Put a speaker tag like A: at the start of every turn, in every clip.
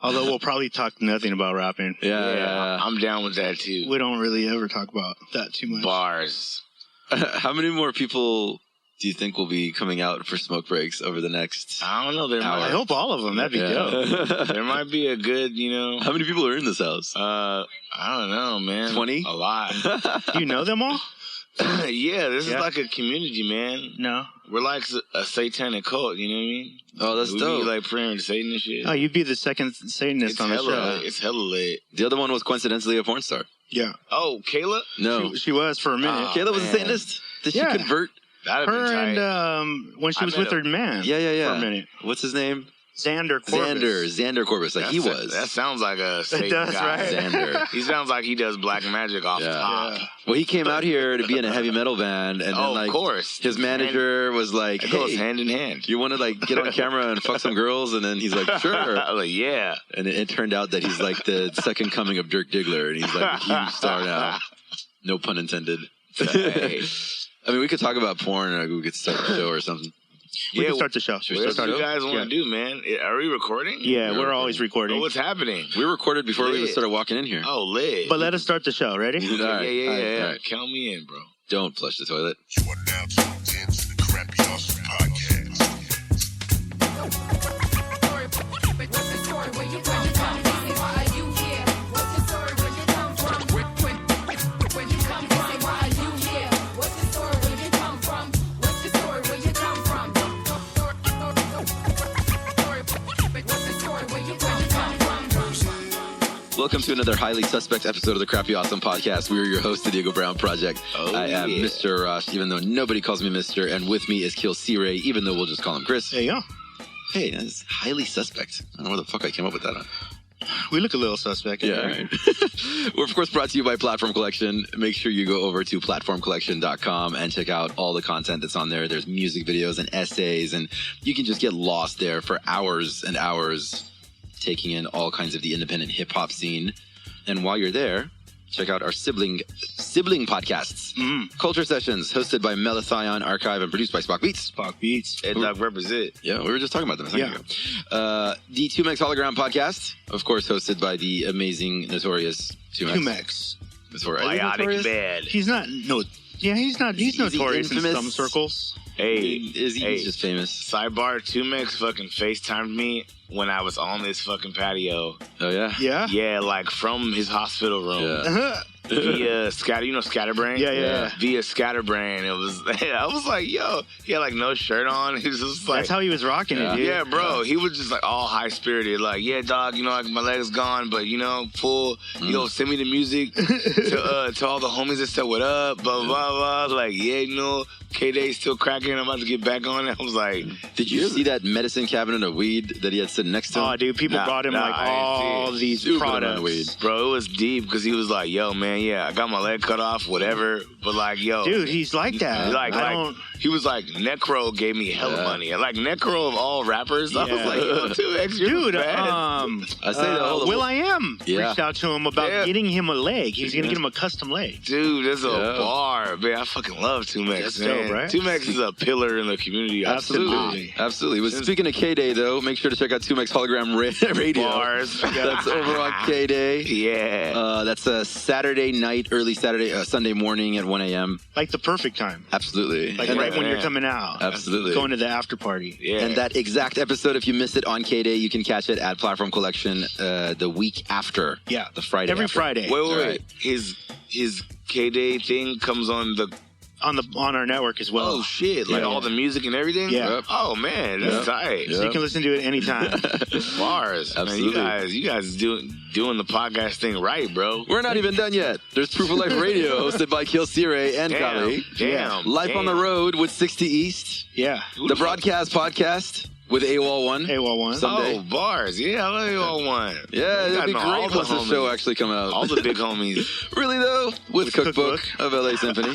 A: Although we'll probably talk nothing about rapping.
B: Yeah. I'm down with that too.
A: We don't really ever talk about that too much.
B: Bars.
C: How many more people do you think will be coming out for smoke breaks over the next
B: I don't know.
A: I hope all of them. That'd be dope.
B: There might be a good,
C: How many people are in this house?
B: I don't know, man.
C: 20?
B: A lot.
A: Do you know them all?
B: Yeah, this is like a community, man.
A: No.
B: We're like a satanic cult, you know what I mean?
C: Oh, that's dope.
B: We be like praying to Satan and shit.
A: Oh, you'd be the second Satanist on the show.
B: It's hella lit.
C: The other one was coincidentally a porn star.
A: Yeah.
B: Oh, Kayla?
C: No.
A: She was for a minute.
C: Kayla was a Satanist? Did she convert?
B: That'd
A: her
B: be tight.
A: And when she was with her man.
C: Yeah.
A: For a minute.
C: What's his name?
A: Xander Corbus.
C: Xander Corbus, he was.
B: That sounds like a Satan
A: does,
B: guy.
A: right?
C: Xander.
B: He sounds like he does black magic off top.
A: Yeah.
C: Well, he came out here to be in a heavy metal band, and then,
B: of course.
C: his manager was like,
B: It
C: hey,
B: goes hand in hand.
C: you want to, get on camera and fuck some girls? And then he's like, sure.
B: I'm like, yeah.
C: And it turned out that he's like the second coming of Dirk Diggler, and he's like a huge star now. No pun intended.
B: Hey.
C: I mean, we could talk about porn, or we could start the show or something.
A: We can start the show.
B: What else do you guys want to do, man? Are we recording?
A: Yeah, we're always recording.
B: Oh, what's happening?
C: We recorded before we even
B: Lit.
C: started walking in here.
B: Oh, lit.
A: But let us start the show. Ready?
C: All right.
B: Yeah.
C: All right.
B: Count me in, bro.
C: Don't flush the toilet.
D: You are now tuned in to the Crappy Awesome Podcast.
C: Welcome to another highly suspect episode of the Crappy Awesome Podcast. We are your host, the Diego Brown Project. I am Mr. Arash, even though nobody calls me Mr. And with me is KILLcRey, even though we'll just call him Chris.
A: There you go.
C: Hey, that's highly suspect. I don't know where the fuck I came up with that on.
A: We look a little suspect.
C: Yeah, right. We're, of course, brought to you by Platform Collection. Make sure you go over to platformcollection.com and check out all the content that's on there. There's music videos and essays, and you can just get lost there for hours and hours, taking in all kinds of the independent hip-hop scene. And while you're there, check out our sibling podcasts. Culture Sessions, hosted by Melathion Archive and produced by Spock Beats.
A: Spock Beats.
B: Ed Dog represent.
C: Yeah, we were just talking about them a second ago. The 2Mex Hologram Podcast, of course, hosted by the amazing, notorious 2Mex.
A: 2Mex.
B: Biotic bad.
A: He's not, he's notorious in some circles.
B: Hey,
C: He's just famous.
B: Sidebar, 2Mex fucking FaceTimed me when I was on this fucking patio.
C: Oh, yeah?
A: Yeah?
B: Yeah, like from his hospital room.
C: Yeah.
B: Via Scatterbrain?
A: Yeah.
B: Via Scatterbrain. It was, I was like, yo, he had like no shirt on. He was just like,
A: That's how he was rocking it, dude.
B: yeah, bro. He was just like all high spirited, like, yeah, dog, like my leg's gone, but full. Send me the music to all the homies that said what up, blah blah blah. Like, yeah, K-Day's still cracking. I'm about to get back on it. I was like,
C: did you see that medicine cabinet of weed that he had sitting next to him?
A: Oh, dude, people brought him all these products.
C: Weed.
B: Bro, it was deep because he was like, yo, man, I got my leg cut off, whatever. But like, yo,
A: dude, he's like that.
B: He was like, Necro gave me hella money. And like, Necro of all rappers, I was like, yo, 2X,
A: dude,
C: I say that
A: Will.i.am reached out to him about getting him a leg. He was going to get him a custom leg.
B: Dude, that's a bar, man. I fucking love 2Mex.
A: That's
B: man.
A: dope, right?
B: 2Mex is a pillar in the community.
C: Absolutely. But speaking of K-Day, though, make sure to check out 2Mex Hologram Radio.
B: Bars.
C: That's over on K-Day.
B: Yeah.
C: That's a Saturday night, early Sunday morning at 1 a.m.
A: Like the perfect time.
C: Absolutely.
A: Like right when you're coming out.
C: Absolutely.
A: Going to the after party.
B: Yeah.
C: And that exact episode, if you missed it on K-Day, you can catch it at Platform Collection the week after.
A: Yeah.
C: The Friday
A: Every
C: after.
A: Friday.
B: Wait. His K-Day thing comes on the...
A: On our network as well.
B: Oh, shit. Like all the music and everything?
A: Yeah.
C: Yep.
B: Oh, man. That's tight.
A: So you can listen to it anytime.
B: Bars.
C: Absolutely.
B: Man, you guys doing the podcast thing right, bro.
C: We're not even done yet. There's Proof of Life Radio, hosted by KILLcRey and Kali.
B: Damn.
C: Life on the Road with 60 East.
A: Yeah.
C: The Broadcast Podcast with AWOL1.
A: AWOL1.
C: Someday.
B: Oh, bars. Yeah, I love AWOL1.
C: Yeah, it'll be great once the show actually come out.
B: All the big homies.
C: Really, though? With Cookbook of LA Symphony.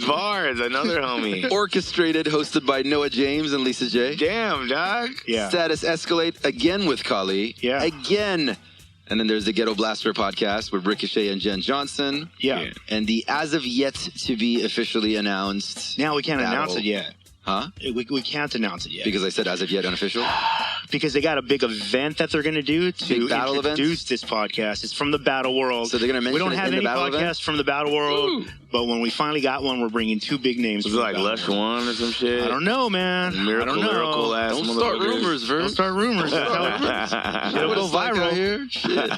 B: Bars, another homie.
C: Orchestrated, hosted by Noah James and Lisa J.
B: Damn, dog.
A: Yeah.
C: Status Escalate, again with Kali.
A: Yeah.
C: Again. And then there's the Ghetto Blaster Podcast with Ricochet and Jen Johnson.
A: Yeah.
C: And the as of yet to be officially announced.
A: Now we can't
C: battle.
A: announce it yet.
C: Huh?
A: We can't announce it yet.
C: Because I said as of yet unofficial?
A: because they got a big event that they're going to do to
C: Big battle
A: introduce this podcast. It's from the Battle World.
C: So they're going to mention
A: We don't have any podcasts from the Battle World, but when we finally got one, we're bringing 2 big names.
B: Was it like Lush One or some shit?
A: I don't know, man.
B: Miracle,
A: Lyrical
B: ass.
C: Don't start rumors, Verb.
A: Don't start rumors. That's how it works. It'll go viral
C: here. Shit.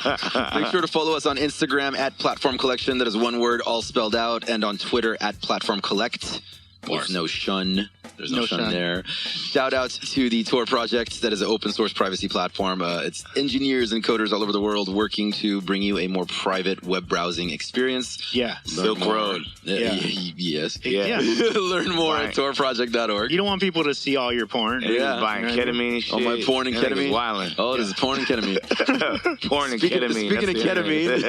C: Make sure to follow us on Instagram at Platform Collection. That is one word, all spelled out, and on Twitter at Platform Collect. With no shun. There's no shun there. Shout out to the Tor Project. That is an open source privacy platform. It's engineers and coders all over the world working to bring you a more private web browsing experience.
A: Yeah.
B: Silk Road.
C: Yes.
A: Yeah.
C: Learn more at torproject.org.
A: You don't want people to see all your porn.
B: Yeah. Buying ketamine and shit.
C: Oh, my porn and ketamine?
B: Wildin'.
C: Oh, this is porn and ketamine.
B: Porn and ketamine.
C: Speaking of ketamine,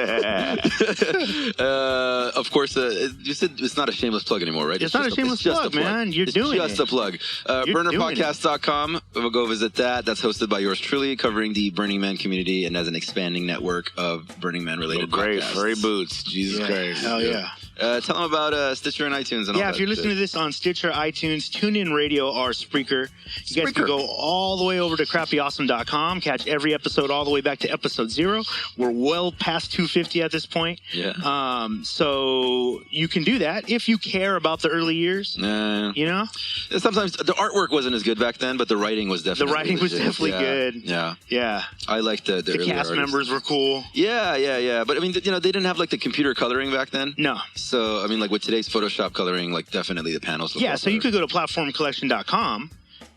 C: of course, you said it's not a shameless plug anymore, right?
A: It's not a shameless plug, man. You're doing it.
C: Just a plug. Burnerpodcast.com. We'll go visit that. That's hosted by yours truly, covering the Burning Man community and as an expanding network of Burning Man related
B: great.
C: podcasts.
B: Furry boots. Jesus Christ.
A: Hell yeah.
C: Tell them about Stitcher and iTunes and all that.
A: Yeah, if you're listening to this on Stitcher, iTunes, TuneIn Radio, or Spreaker, you guys can go all the way over to crappyawesome.com, catch every episode all the way back to episode 0. We're well past 250 at this point.
C: Yeah.
A: So you can do that if you care about the early years. You know?
C: Sometimes the artwork wasn't as good back then, but the writing was definitely
A: The writing was definitely good.
C: Yeah.
A: Yeah.
C: I liked the
A: The
C: earlier
A: cast
C: artists.
A: members were cool.
C: Yeah. But I mean, they didn't have like the computer coloring back then.
A: No.
C: So, I mean, like with today's Photoshop coloring, like definitely the panels look
A: So you could go to platformcollection.com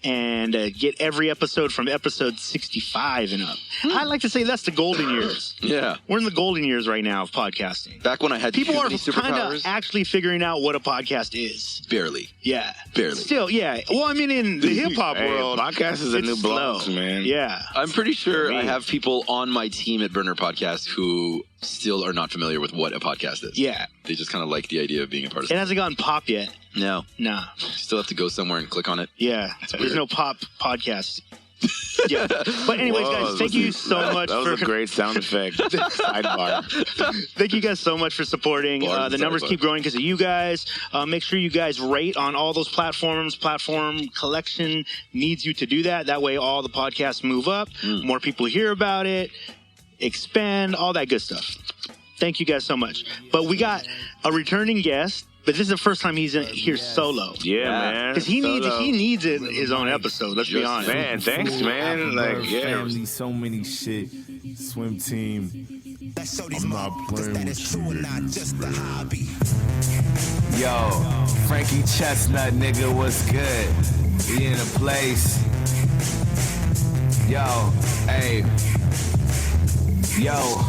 A: and get every episode from episode 65 and up. I like to say that's the golden years.
C: Yeah.
A: We're in the golden years right now of podcasting.
C: Back when I had
A: People
C: too
A: are
C: many
A: kind of
C: superpowers.
A: actually figuring out what a podcast is.
C: Barely.
A: Yeah.
C: Barely.
A: Still, yeah. Well, I mean, in the hip-hop world,
B: podcast is a
A: it's
B: new
A: slow.
B: blogs, man.
A: Yeah.
C: I'm pretty sure
B: Me.
C: I have people on my team at Burner Podcast who still are not familiar with what a podcast is.
A: Yeah.
C: They just kind of like the idea of being a part of
A: It
C: it.
A: hasn't gone pop yet.
C: No.
A: Nah.
C: You still have to go somewhere and click on it.
A: Yeah. There's
C: weird.
A: no pop podcast. Yeah. But anyways, guys, thank you so much
B: That was a great sound effect. Sidebar.
A: Thank you guys so much for supporting.
C: Bars
A: The numbers
C: sidebar.
A: keep growing because of you guys. Make sure you guys rate on all those platforms. Platform Collection needs you to do that. That way all the podcasts move up. More people hear about it. Expand, all that good stuff. Thank you guys so much. But we got a returning guest. But this is the first time he's here solo.
B: Yeah, man.
A: Because he needs it his own episode. Let's be honest.
B: Man, thanks, man. Like, yeah.
E: Family, so many shit. Swim team. I'm not playing with you, nigga. Yo, Frankie Chestnut, nigga, what's good? We in a place. Yo, hey. Yo.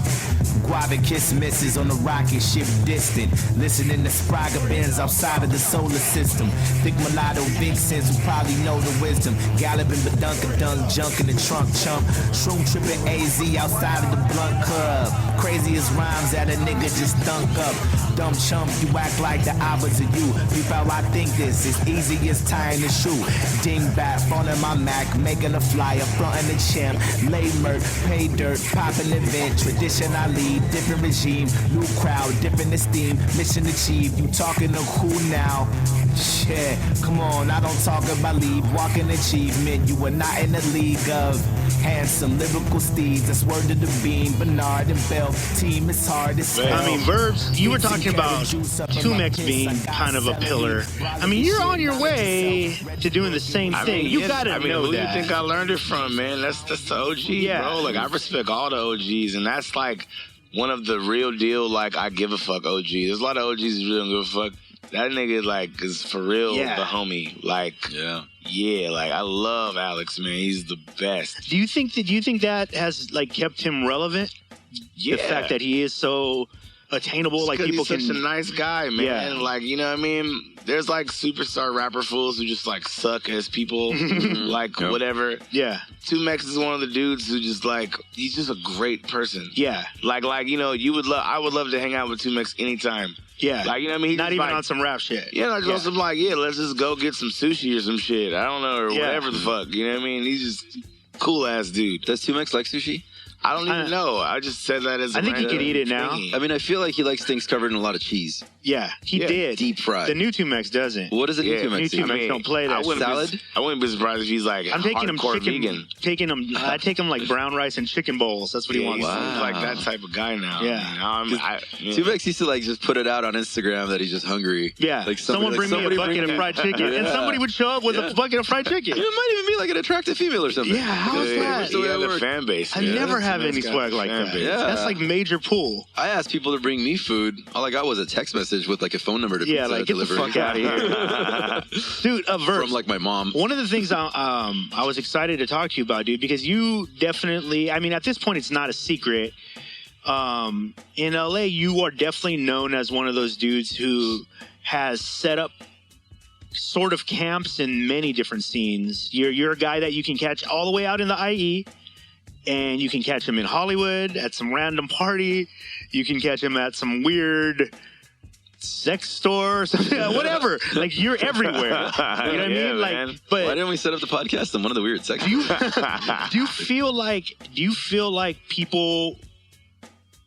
E: Guava kiss misses on the rocket ship distant. Listening to Sprague Benz outside of the solar system. Thick mulatto vixens who probably know the wisdom. Galloping badunka-dunk, junk in the trunk chump. Shroom tripping AZ outside of the blunt club. Craziest rhymes that a nigga just dunk up. Dumb chump, you act like the opposite of you. You felt I think this is easy as tying the shoe. Dingbat, phone in my Mac, making a flyer, frontin' the champ. Lay murk, pay dirt, poppin' event. Tradition I lead, different regime, new crowd, different esteem. Mission achieved, you talking to who now? Shit, come on, I don't talk about lead, walking achievement. You are not in the league of handsome lyrical steeds. That's word to the beam, Bernard and Bell. Team is hard, it's
A: I mean, Verbs, you were talking about Tumex being kind of a pillar. I mean, you're on your way to doing the same thing. You gotta know
B: who
A: that.
B: you think I learned it from, man? That's the OG, bro. Like, I respect all the OGs, and that's like one of the real deal, like, I give a fuck OG. There's a lot of OGs who really don't give a fuck. That nigga, like, is for real the homie. Like, yeah, like, I love Alex, man. He's the best.
A: Do you think that has like kept him relevant?
B: Yeah.
A: The fact that he is so attainable, like people
B: he's
A: can.
B: such a nice guy, man.
A: Yeah.
B: Like, you know what I mean? There's like superstar rapper fools who just like suck as people, like whatever.
A: Yeah.
B: Tumex is one of the dudes who just like, he's just a great person.
A: Yeah.
B: Like, you know, I would love to hang out with Tumex anytime.
A: Yeah.
B: Like, you know what I mean? He's
A: Not
B: just
A: even
B: like,
A: on some rap shit.
B: Yeah, no, just on some like, let's just go get some sushi or some shit. I don't know, or whatever the fuck. You know what I mean? He's just cool ass dude.
C: Does Tumex like sushi?
B: I don't even know. I just said that as a
A: I think he
B: random
A: could eat it now.
B: thingy.
C: I mean, I feel like he likes things covered in a lot of cheese.
A: Yeah, he did.
C: Deep fried.
A: The new 2Mex doesn't.
C: What does the new
B: Yeah,
C: Mex
A: New
C: do?
A: 2Mex don't play that
C: salad?
B: I wouldn't be surprised if he's like
A: I'm taking him
B: hardcore
A: chicken.
B: vegan.
A: I take him like brown rice and chicken bowls. That's what he wants.
B: He's
C: Wow.
B: like that type of guy now.
A: Yeah.
B: Yeah.
C: 2Mex used to like just put it out on Instagram that he's just hungry.
A: Yeah,
C: Like
A: someone bring me a bucket of fried chicken, and
C: Yeah.
A: somebody would show up with a bucket of fried chicken.
C: It might even be like an attractive female or something.
A: Yeah, how's that?
C: the way it
B: the
C: works.
B: fan base.
A: I
B: man.
A: never have
B: That's
A: any
B: got
A: swag
B: the
A: like
B: fan
A: that.
B: base.
C: Yeah.
A: That's like major pull.
C: I asked people to bring me food. All I got was a text message with like a phone number to
A: Yeah,
C: pizza
A: like get the
C: delivery.
A: fuck out of here, dude. Verse.
C: From like my mom.
A: One of the things I was excited to talk to you about, dude, because you definitely, I mean, at this point, it's not a secret. In LA, you are definitely known as one of those dudes who has set up sort of camps in many different scenes. You're a guy that you can catch all the way out in the IE, and you can catch him in Hollywood at some random party. You can catch him at some weird sex store or something, whatever. Like, you're everywhere. You know what I mean? Like,
B: man.
A: but
C: Why didn't we set up the podcast in one of the weird sections?
A: do you feel like people,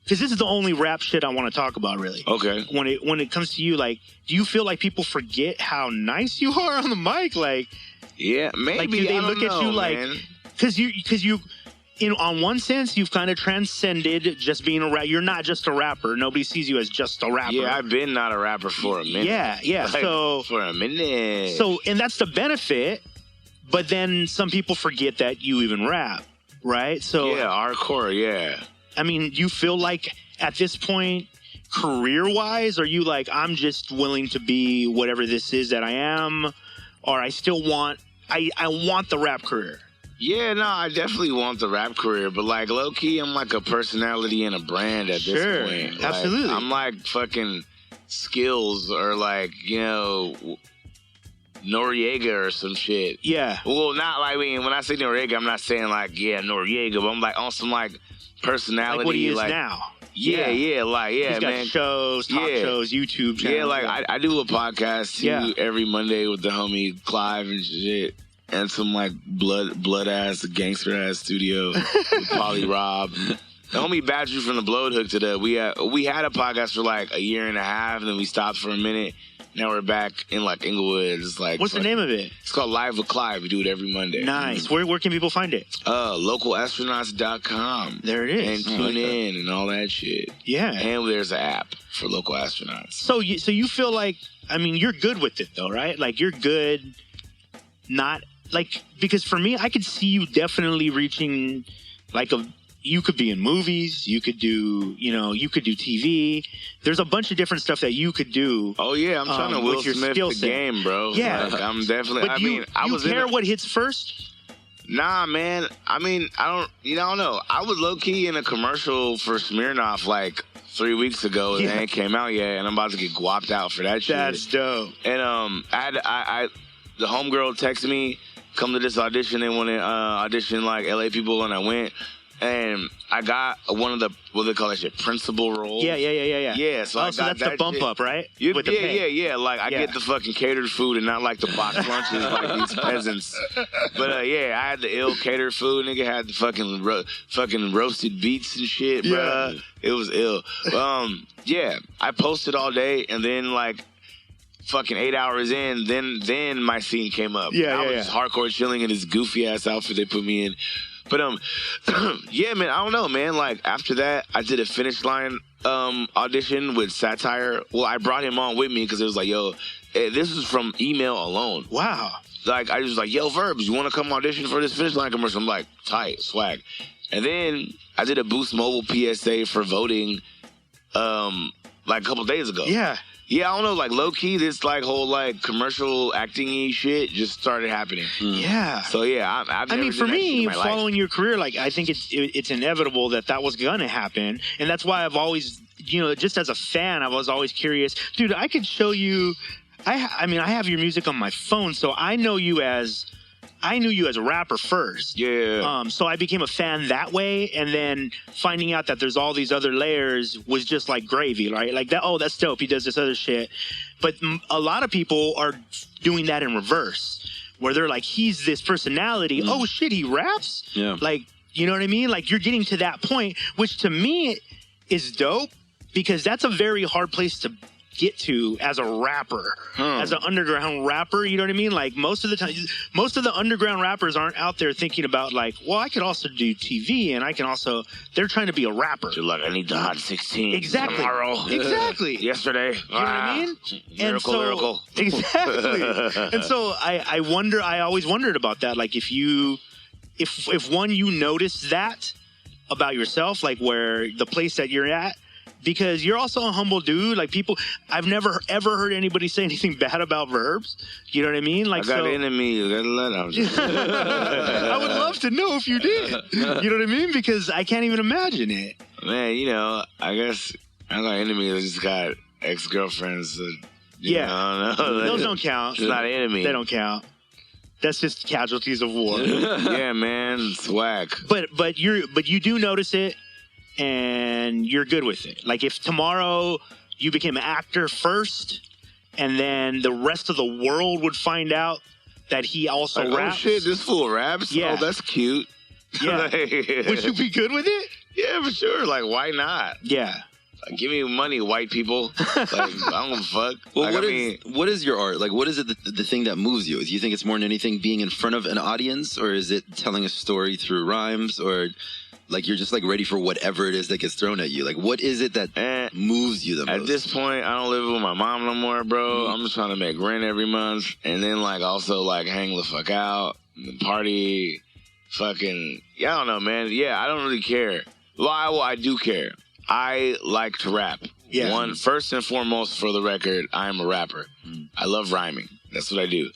A: because this is the only rap shit I want to talk about, really.
B: Okay.
A: When it comes to you, like, do you feel like people forget how nice you are on the mic? Like,
B: Yeah, maybe.
A: like, do they
B: I don't
A: look at
B: know,
A: you like,
B: man.
A: because you on one sense, you've kind of transcended just being a rapper. You're not just a rapper. Nobody sees you as just a rapper.
B: Yeah, I've been not a rapper for a minute.
A: Yeah.
B: Like,
A: So
B: for a minute.
A: and that's the benefit. But then some people forget that you even rap, right? So
B: yeah, hardcore. Yeah.
A: I mean, you feel like at this point, career-wise, are you like, I'm just willing to be whatever this is that I am, or I still want, I want the rap career?
B: Yeah, no, I definitely want the rap career, but like low key, I'm like a personality and a brand at
A: Sure,
B: this point. Like,
A: absolutely.
B: I'm like fucking Skills or like, Noriega or some shit.
A: Yeah.
B: Well, not like, I mean, when I say Noriega, I'm not saying like, Noriega, but I'm like on some like personality.
A: Like what he is
B: like,
A: now.
B: Yeah,
A: He's got
B: man.
A: shows, talk shows, YouTube channels.
B: Yeah, like I do a podcast too every Monday with the homie Clive and shit. And some like blood ass, gangster ass studio with Polly Rob. The homie Badger from the Blowed Hook today. We had a podcast for like a year and a half, and then we stopped for a minute. Now we're back in like Inglewood. It's like,
A: what's the name of it?
B: It's called Live with Clive. We do it every Monday.
A: Nice. Where can people find it?
B: Localastronauts.com.
A: There it is.
B: And tune in and all that shit.
A: Yeah.
B: And there's an app for local astronauts.
A: So you feel like, I mean, you're good with it though, right? Like you're good, not like, because for me, I could see you definitely reaching like you could be in movies, you could do TV. There's a bunch of different stuff that you could do.
B: Oh yeah, I'm trying to Will
A: with your
B: Smith
A: skill
B: the
A: set.
B: game, bro.
A: Yeah.
B: Like, I'm definitely,
A: But
B: I
A: do you,
B: mean, I
A: you
B: was
A: care
B: in
A: what hits first?
B: Nah, man. I mean, I don't know. I was low key in a commercial for Smirnoff like 3 weeks ago, and it ain't came out yet, and I'm about to get guapped out for that shit.
A: That's dope.
B: And the homegirl texted me, come to this audition. They want to audition like LA people, and I went, and I got one of the, what they call that shit, principal roles.
A: Yeah.
B: Yeah, so I
A: so
B: got
A: that's
B: that
A: the bump
B: shit.
A: up, right?
B: Yeah. Like I
A: Yeah.
B: get the fucking catered food and not like the box lunches like these peasants. But I had the ill catered food. Nigga had the fucking roasted beets and shit, bruh.
A: Yeah.
B: It was ill. I posted all day, and then like fucking 8 hours in, then my scene came up. I was just hardcore chilling in this goofy ass outfit they put me in. But yeah, man, I don't know, man. Like after that, I did a Finish Line audition with Satire. Well, I brought him on with me because it was like, yo, this is from email alone.
A: Wow.
B: Like I was like, yo, Verbs, you want to come audition for this Finish Line commercial? I'm like, tight, swag. And then I did a Boost Mobile PSA for voting, like a couple days ago.
A: Yeah.
B: Yeah, I don't know, like low-key, this like whole like commercial acting-y shit just started happening.
A: Yeah.
B: So yeah, I've never
A: I mean,
B: did
A: for
B: that shit
A: me,
B: in my life.
A: following your career, like I think it's inevitable that was gonna happen, and that's why I've always, just as a fan, I was always curious, dude. I could show you. I mean, I have your music on my phone, so I knew you as a rapper first.
B: Yeah.
A: So I became a fan that way, and then finding out that there's all these other layers was just like gravy, right? Like that. Oh, that's dope. He does this other shit, but a lot of people are doing that in reverse, where they're like, he's this personality. Oh shit, he raps.
C: Yeah.
A: Like You know what I mean? Like, you're getting to that point, which to me is dope, because that's a very hard place to get to as a rapper, as an underground rapper. You know what I mean? Like, most of the time, most of the underground rappers aren't out there thinking about, like, well, I could also do TV, and I can also, they're trying to be a rapper.
B: You're like, I need the hot 16
A: Exactly.
B: tomorrow.
A: Exactly.
B: Yesterday.
A: You know what I mean?
B: Miracle.
A: Exactly. And so I always wondered about that. Like, if one, you notice that about yourself, like where the place that you're at, because you're also a humble dude. Like, I've never ever heard anybody say anything bad about Verbs. You know what I mean? Like,
B: I got enemies. I
A: would love to know if you did. You know what I mean? Because I can't even imagine it.
B: Man, you know, I guess I got enemies. I just got ex-girlfriends.
A: Yeah.
B: I don't know.
A: Those don't count.
B: It's not an enemy.
A: They don't count. That's just casualties of war.
B: Yeah, man. It's whack.
A: But you do notice it, and you're good with it. Like, if tomorrow you became an actor first, and then the rest of the world would find out that he also
B: like,
A: raps.
B: Oh shit, this fool raps?
A: Yeah.
B: Oh, that's cute.
A: Yeah. Would you be good with it?
B: Yeah, for sure. Like, why not?
A: Yeah.
B: Like, give me money, white people. Like, I don't give a fuck.
C: Well,
B: like,
C: what is your art? Like, what is it the thing that moves you? Do you think it's more than anything being in front of an audience, or is it telling a story through rhymes, or like you're just like ready for whatever it is that gets thrown at you? Like, what is it that moves you the most?
B: At this point, I don't live with my mom no more, bro. I'm just trying to make rent every month, and then like also like hang the fuck out, and party, fucking. Yeah, I don't know, man. Yeah, I don't really care. Well, I do care. I like to rap.
A: Yeah.
B: First and foremost, for the record, I am a rapper. I love rhyming. That's what I do.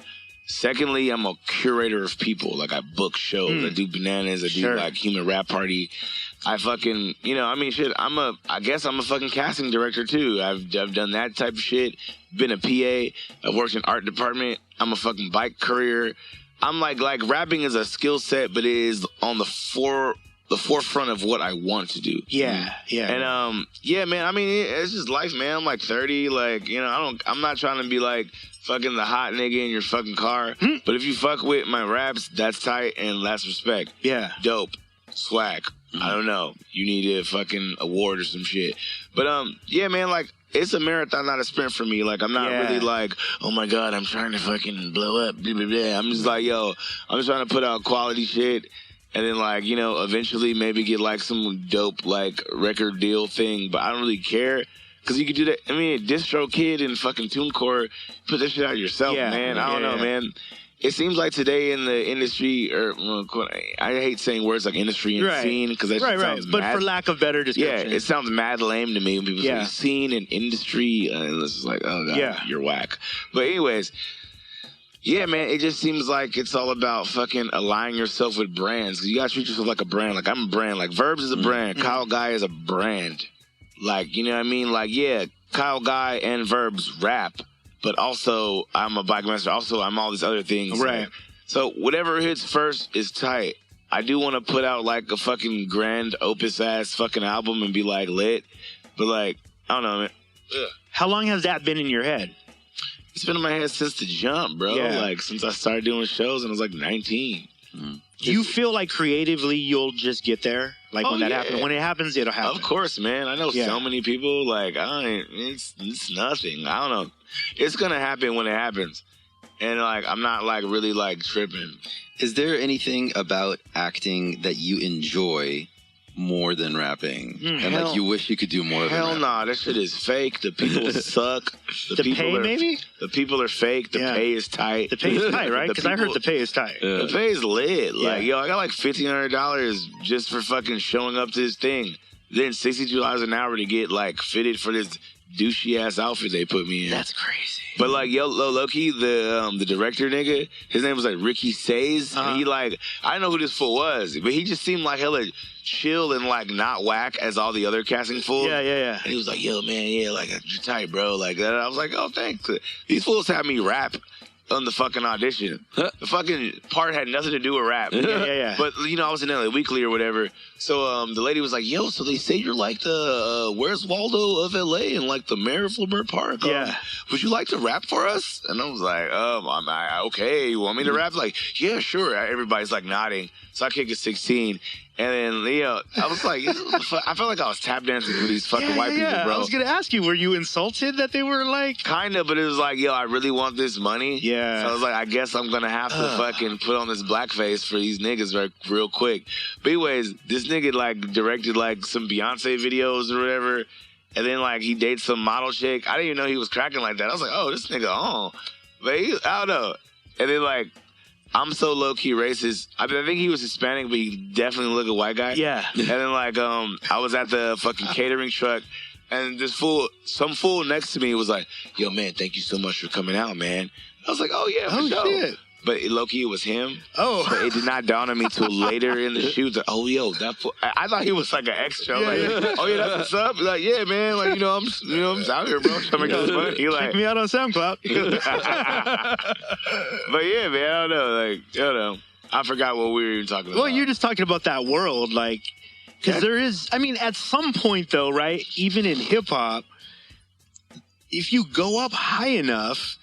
B: Secondly, I'm a curator of people. Like, I book shows. I do bananas. I do like human rap party. I fucking, you know, I mean, shit. I guess I'm a fucking casting director too. I've done that type of shit. Been a PA. I've worked in art department. I'm a fucking bike courier. I'm like rapping is a skill set, but it is on the forefront of what I want to do.
A: Yeah.
B: And yeah, man. I mean, it's just life, man. I'm like 30. Like, you know, I'm not trying to be like fucking the hot nigga in your fucking car. But if you fuck with my raps, that's tight and that's respect.
A: Yeah.
B: Dope. Swag. I don't know. You need a fucking award or some shit. But yeah, man. Like, it's a marathon, not a sprint for me. Like, I'm not really like, oh my God, I'm trying to fucking blow up. Blah, blah, blah. I'm just like, yo, I'm just trying to put out quality shit. And then, like, you know, eventually maybe get, like, some dope, like, record deal thing. But I don't really care. Because you could do that. I mean, DistroKid and fucking TuneCore, put that shit out yourself, man. I don't know, man. It seems like today in the industry, or I hate saying words like industry and scene, because that shit sounds
A: But
B: mad.
A: for lack of better description.
B: Yeah, it sounds mad lame to me when people say scene and industry. And it's just like, oh, God, you're whack. But anyways... Yeah, man, it just seems like it's all about fucking aligning yourself with brands. 'Cause you gotta treat yourself like a brand. Like, I'm a brand. Like, Verbs is a brand. Kyle Guy is a brand. Like, you know what I mean? Like, yeah, Kyle Guy and Verbs rap, but also I'm a bike master. Also, I'm all these other things.
A: Right.
B: Like, so whatever hits first is tight. I do want to put out like a fucking grand opus ass fucking album and be like lit, but like, I don't know, man. Ugh.
A: How long has that been in your head?
B: It's been in my head since the jump, bro.
A: Yeah.
B: Like, since I started doing shows and I was like 19.
A: Do you feel like creatively you'll just get there? Like, when that happens? When it happens, it'll happen.
B: Of course, man. I know so many people, like, it's nothing. I don't know. It's going to happen when it happens. And, like, I'm not, like, really, like, tripping.
C: Is there anything about acting that you enjoy more than rapping? And like, you wish you could do more of it?
B: Hell nah, that shit is fake. The people suck.
A: The pay, maybe?
B: The people are fake. The pay is tight.
A: The pay is tight, right? Because I heard the pay is tight.
B: The pay is lit. Like, yo, I got like $1,500 just for fucking showing up to this thing. Then $62 an hour to get like fitted for this douchey ass outfit they put me in.
A: That's crazy.
B: But like, yo, low-key, the director nigga, his name was like Ricky Says. And he like, I didn't know who this fool was, but he just seemed like hella chill and like not whack as all the other casting fools.
A: Yeah.
B: And he was like, yo, man, like, you're tight, bro. Like that. I was like, oh, thanks. These fools had me rap on the fucking audition. The fucking part had nothing to do with rap.
A: Yeah.
B: But, you know, I was in LA Weekly or whatever. So the lady was like, yo, so they say you're like the Where's Waldo of LA and like the mayor of Lamert Park.
A: Yeah.
B: Would you like to rap for us? And I was like, okay, you want me to rap? Like, yeah, sure. Everybody's like nodding. So I kick a 16. And then, I was like, I felt like I was tap dancing with these fucking white people, bro.
A: I was going to ask you, were you insulted that they were like...
B: Kind of, but it was like, I really want this money.
A: Yeah.
B: So I was like, I guess I'm going to have to fucking put on this blackface for these niggas real quick. But anyways, this nigga, like, directed, like, some Beyonce videos or whatever. And then, like, he dates some model chick. I didn't even know he was cracking like that. I was like, oh, this nigga on. But I don't know. And then, like... I'm so low-key racist. I think he was Hispanic, but he definitely looked a white guy.
A: Yeah.
B: And then, like, I was at the fucking catering truck, and some fool next to me was like, yo, man, thank you so much for coming out, man. I was like, oh, yeah, for sure. Shit. But low-key, it was him.
A: Oh.
B: But it did not dawn on me till later in the shoot. Like, oh, yo, that fool. I thought he was like an extra. Like, oh, yeah, that's what's up. Like, yeah, man. Like, I'm just out here, bro. Trying to make this money. He like,
A: check me out on SoundCloud.
B: But yeah, man, I don't know. Like, I don't know. I forgot what we were even talking about.
A: Well, you're just talking about that world, like, because there is, I mean, at some point, though, right, even in hip-hop, if you go up high enough,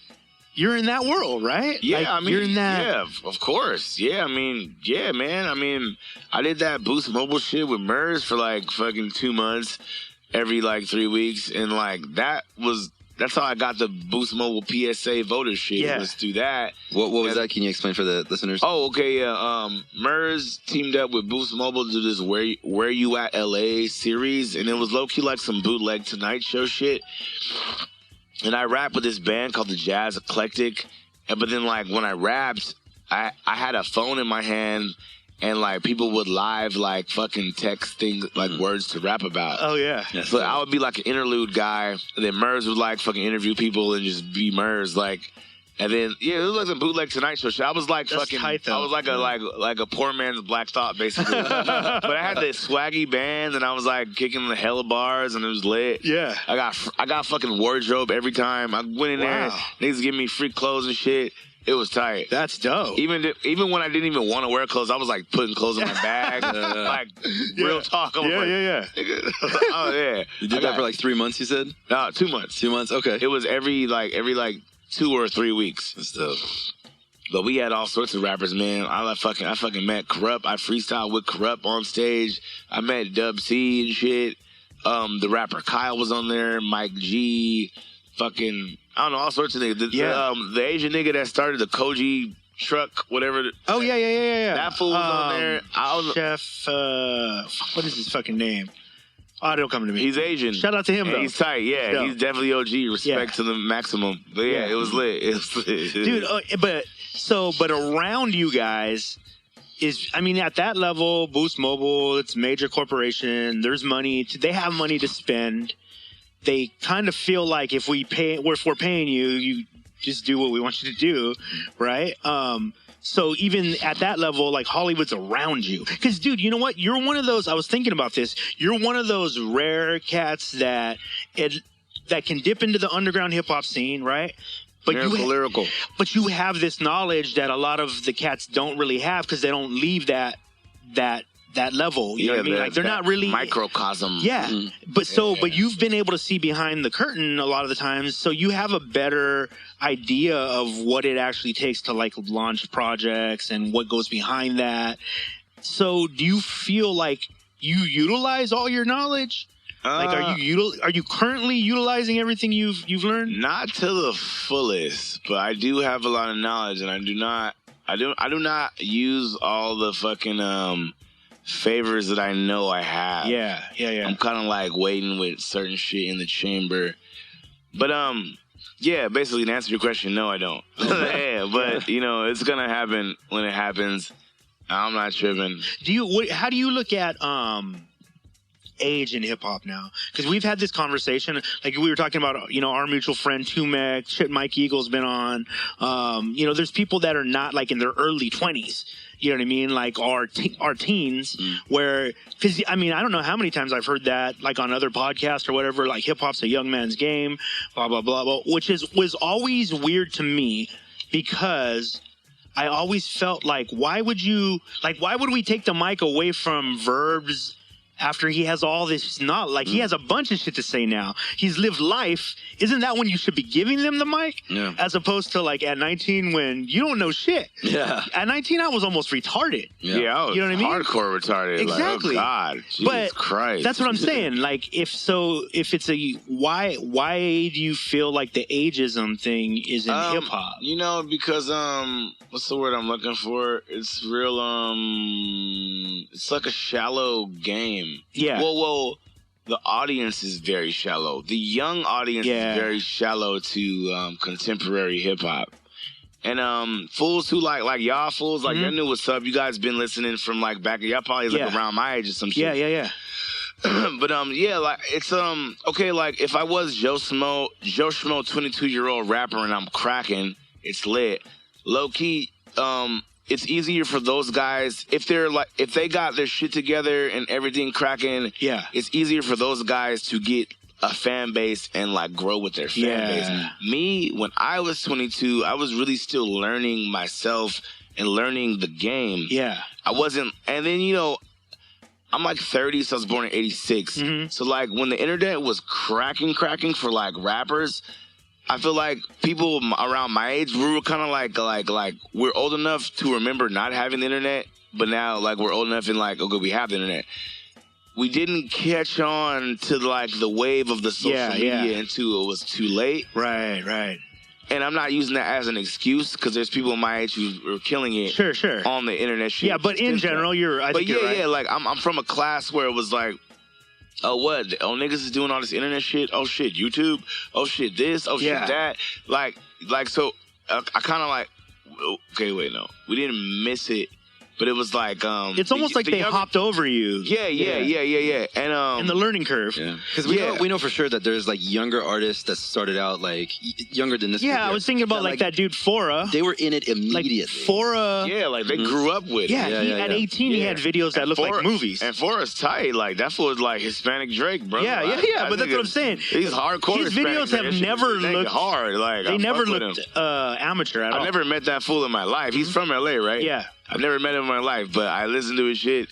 A: you're in that world, right?
B: Yeah,
A: like,
B: I mean,
A: you're in that.
B: Yeah, of course. Yeah, I mean, yeah, man. I mean, I did that Boost Mobile shit with Murs for like fucking 2 months, every like 3 weeks, and like that's how I got the Boost Mobile PSA voter shit.
A: Yeah.
B: Was through that.
C: What was that? Can you explain for the listeners?
B: Oh, okay, yeah. Murs teamed up with Boost Mobile to do this Where You At LA series, and it was low key like some bootleg Tonight Show shit. And I rapped with this band called the Jazz Eclectic. But then, like, when I rapped, I had a phone in my hand, and, like, people would live, like, fucking text things, like, words to rap about.
A: Oh, yeah.
B: So I would be, like, an interlude guy, and then Murs would, like, fucking interview people and just be Murs, like... And then, yeah, it was like a bootleg Tonight Show shit. I was like
A: That's tight, though.
B: I was like a poor man's Black Thought, basically. But I had this swaggy band, and I was like kicking the hella bars, and it was lit.
A: Yeah.
B: I got fucking wardrobe every time. I went in there, niggas give me free clothes and shit. It was tight.
A: That's dope.
B: Even when I didn't even want to wear clothes, I was like putting clothes in my bag. Like, real talk. I'm
A: yeah.
B: Oh, yeah.
C: You did that for like 3 months, you said?
B: No, 2 months.
C: 2 months? Okay.
B: It was every 2 or 3 weeks.
C: That's dope.
B: But we had all sorts of rappers, man. I fucking met Corrupt. I freestyled with Corrupt on stage. I met Dub C and shit. The rapper Kyle was on there. Mike G. Fucking, I don't know, all sorts of niggas. The Asian nigga that started the Koji truck, whatever.
A: Oh, yeah.
B: That fool was on there.
A: Chef, what is his fucking name? Oh, it'll come to me.
B: He's Asian.
A: Shout out to him, though.
B: He's tight, yeah.
A: Dope.
B: He's definitely OG. Respect to the maximum. But yeah, it was lit. It was lit.
A: Dude, but around you guys is, I mean, at that level, Boost Mobile, it's a major corporation. There's money. They have money to spend. They kind of feel like if we're paying you, you just do what we want you to do, right? So even at that level, like, Hollywood's around you. Because, dude, you know what? You're one of those, I was thinking about this, you're one of those rare cats that can dip into the underground hip-hop scene, right? But
B: lyrical.
A: But you have this knowledge that a lot of the cats don't really have because they don't leave that level. You know what I mean? Like, they're not really
B: microcosm.
A: Yeah. But you've been able to see behind the curtain a lot of the times, so you have a better idea of what it actually takes to, like, launch projects and what goes behind that. So do you feel like you utilize all your knowledge? Like, are you currently utilizing everything you've learned?
B: Not to the fullest, but I do have a lot of knowledge, and I do not use all the fucking favors that I know I have.
A: Yeah.
B: I'm kind of like waiting with certain shit in the chamber. But yeah, basically to answer your question, no, I don't. Yeah, but you know, it's gonna happen when it happens. I'm not tripping.
A: How do you look at age in hip hop now? Because we've had this conversation, like we were talking about, you know, our mutual friend Tumek, shit, Mike Eagle's been on. You know, there's people that are not like in their early 20s. You know what I mean? Like our teens, where, because I mean, I don't know how many times I've heard that, like on other podcasts or whatever, like hip hop's a young man's game, blah blah blah blah, which was always weird to me, because I always felt like, why would we take the mic away from Verb's after he has all this not like he has a bunch of shit to say now. He's lived life. Isn't that when you should be giving them the mic?
C: Yeah.
A: As opposed to like at 19 when you don't know shit.
C: Yeah.
A: At 19 I was almost retarded.
B: Yeah, I was
A: You know what I mean?
B: hardcore retarded.
A: Exactly.
B: Like, oh God, Jesus
A: But
B: Christ.
A: that's what I'm saying. Like if it's a why do you feel like the ageism thing is in hip hop?
B: You know, because what's the word I'm looking for? It's real it's like a shallow game.
A: Yeah.
B: Well, the audience is very shallow. The young audience is very shallow to contemporary hip hop. And fools who like y'all fools, like y'all knew what's up. You guys been listening from like back, y'all probably like around my age or some shit.
A: Yeah.
B: But yeah, like it's okay, like if I was Joe Schmo 22-year-old rapper and I'm cracking, it's lit. Low key, it's easier for those guys if they got their shit together and everything cracking.
A: Yeah,
B: it's easier for those guys to get a fan base and like grow with their fan base. Me, when I was 22, I was really still learning myself and learning the game.
A: Yeah,
B: I wasn't, and then I'm like 30, so I was born in 86. So like when the internet was cracking for like rappers, I feel like people around my age, we were kind of like we're old enough to remember not having the internet, but now like we're old enough and like, okay, we have the internet. We didn't catch on to like the wave of the social media until it was too late.
A: Right.
B: And I'm not using that as an excuse because there's people my age who are killing it.
A: Sure.
B: On the internet shit.
A: Yeah, but in general, I think you're right.
B: Yeah, like I'm from a class where it was like, oh, what? Oh, niggas is doing all this internet shit? Oh, shit, YouTube? Oh, shit, this? Oh, shit, that? Like, so I kind of like, okay, wait, no. We didn't miss it, but it was like...
A: it's almost like they hopped over you.
B: Yeah. And
A: in the learning curve.
C: Yeah. Because we know for sure that there's like younger artists that started out like younger than this.
A: Yeah, I was thinking about like that dude Fora.
C: They were in it immediately.
A: Like Fora.
B: Yeah, like they grew up with it.
A: Yeah, at 18 he had videos that looked like movies.
B: And Fora's tight. Like that fool was like Hispanic Drake, bro.
A: Yeah, but that's what I'm saying.
B: He's hardcore.
A: His videos have never looked
B: hard. Like
A: they never looked amateur at all.
B: I never met that fool in my life. He's from LA, right?
A: Yeah.
B: I've never met him in my life, but I listened to his shit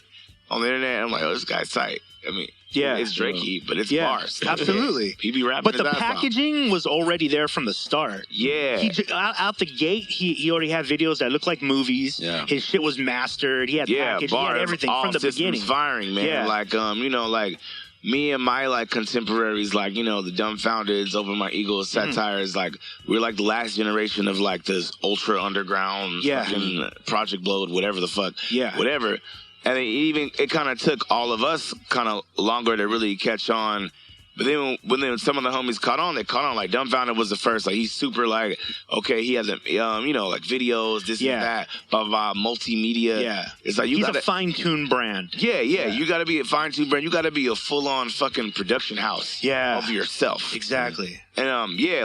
B: on the internet. And I'm like, oh, this guy's tight. I mean, it's Drakey, but it's bars.
A: Absolutely.
B: He be rapping.
A: But the packaging was already there from the start.
B: Yeah.
A: Out the gate, he already had videos that looked like movies.
C: Yeah.
A: His shit was mastered. He had package. He had everything from the beginning.
B: Firing, man.
A: Yeah.
B: Like, like me and my like contemporaries, like, the Dumbfoundeds, Over My Eagles, Satires, like we're like the last generation of like this ultra underground fucking Project Blowed, whatever the fuck.
A: Yeah.
B: Whatever. And it kind of took all of us kind of longer to really catch on. But then when some of the homies caught on, they caught on. Like Dumbfounded was the first. Like he's super like, okay, he has like videos, this and that, blah blah, multimedia. Yeah, it's like
A: he's a fine-tuned brand.
B: Yeah. You got to be a fine-tuned brand. You got to be a full-on fucking production house.
A: Yeah,
B: of yourself.
A: Exactly.
B: And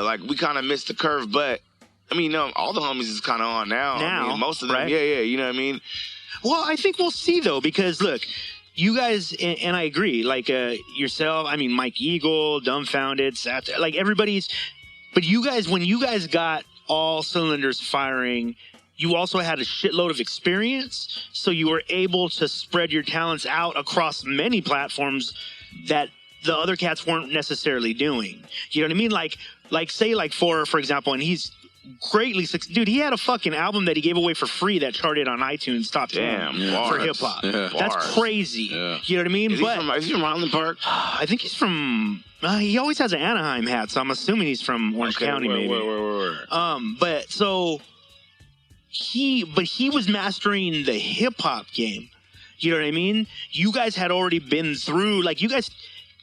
B: like we kind of missed the curve, but I mean, all the homies is kind of on now. I mean, most of them, yeah. You know what I mean?
A: Well, I think we'll see though, because look. You guys, and I agree, like yourself, I mean, Mike Eagle, Dumbfounded, like everybody's, but you guys, when you guys got all cylinders firing, you also had a shitload of experience, so you were able to spread your talents out across many platforms that the other cats weren't necessarily doing. You know what I mean? Like say like for example, and he's greatly dude, he had a fucking album that he gave away for free that charted on iTunes top 10 for hip hop. That's crazy. You know what I mean?
B: Is he from Highland Park?
A: I think he's from he always has an Anaheim hat, so I'm assuming he's from Orange County maybe. But he was mastering the hip hop game. You know what I mean? You guys had already been through, like you guys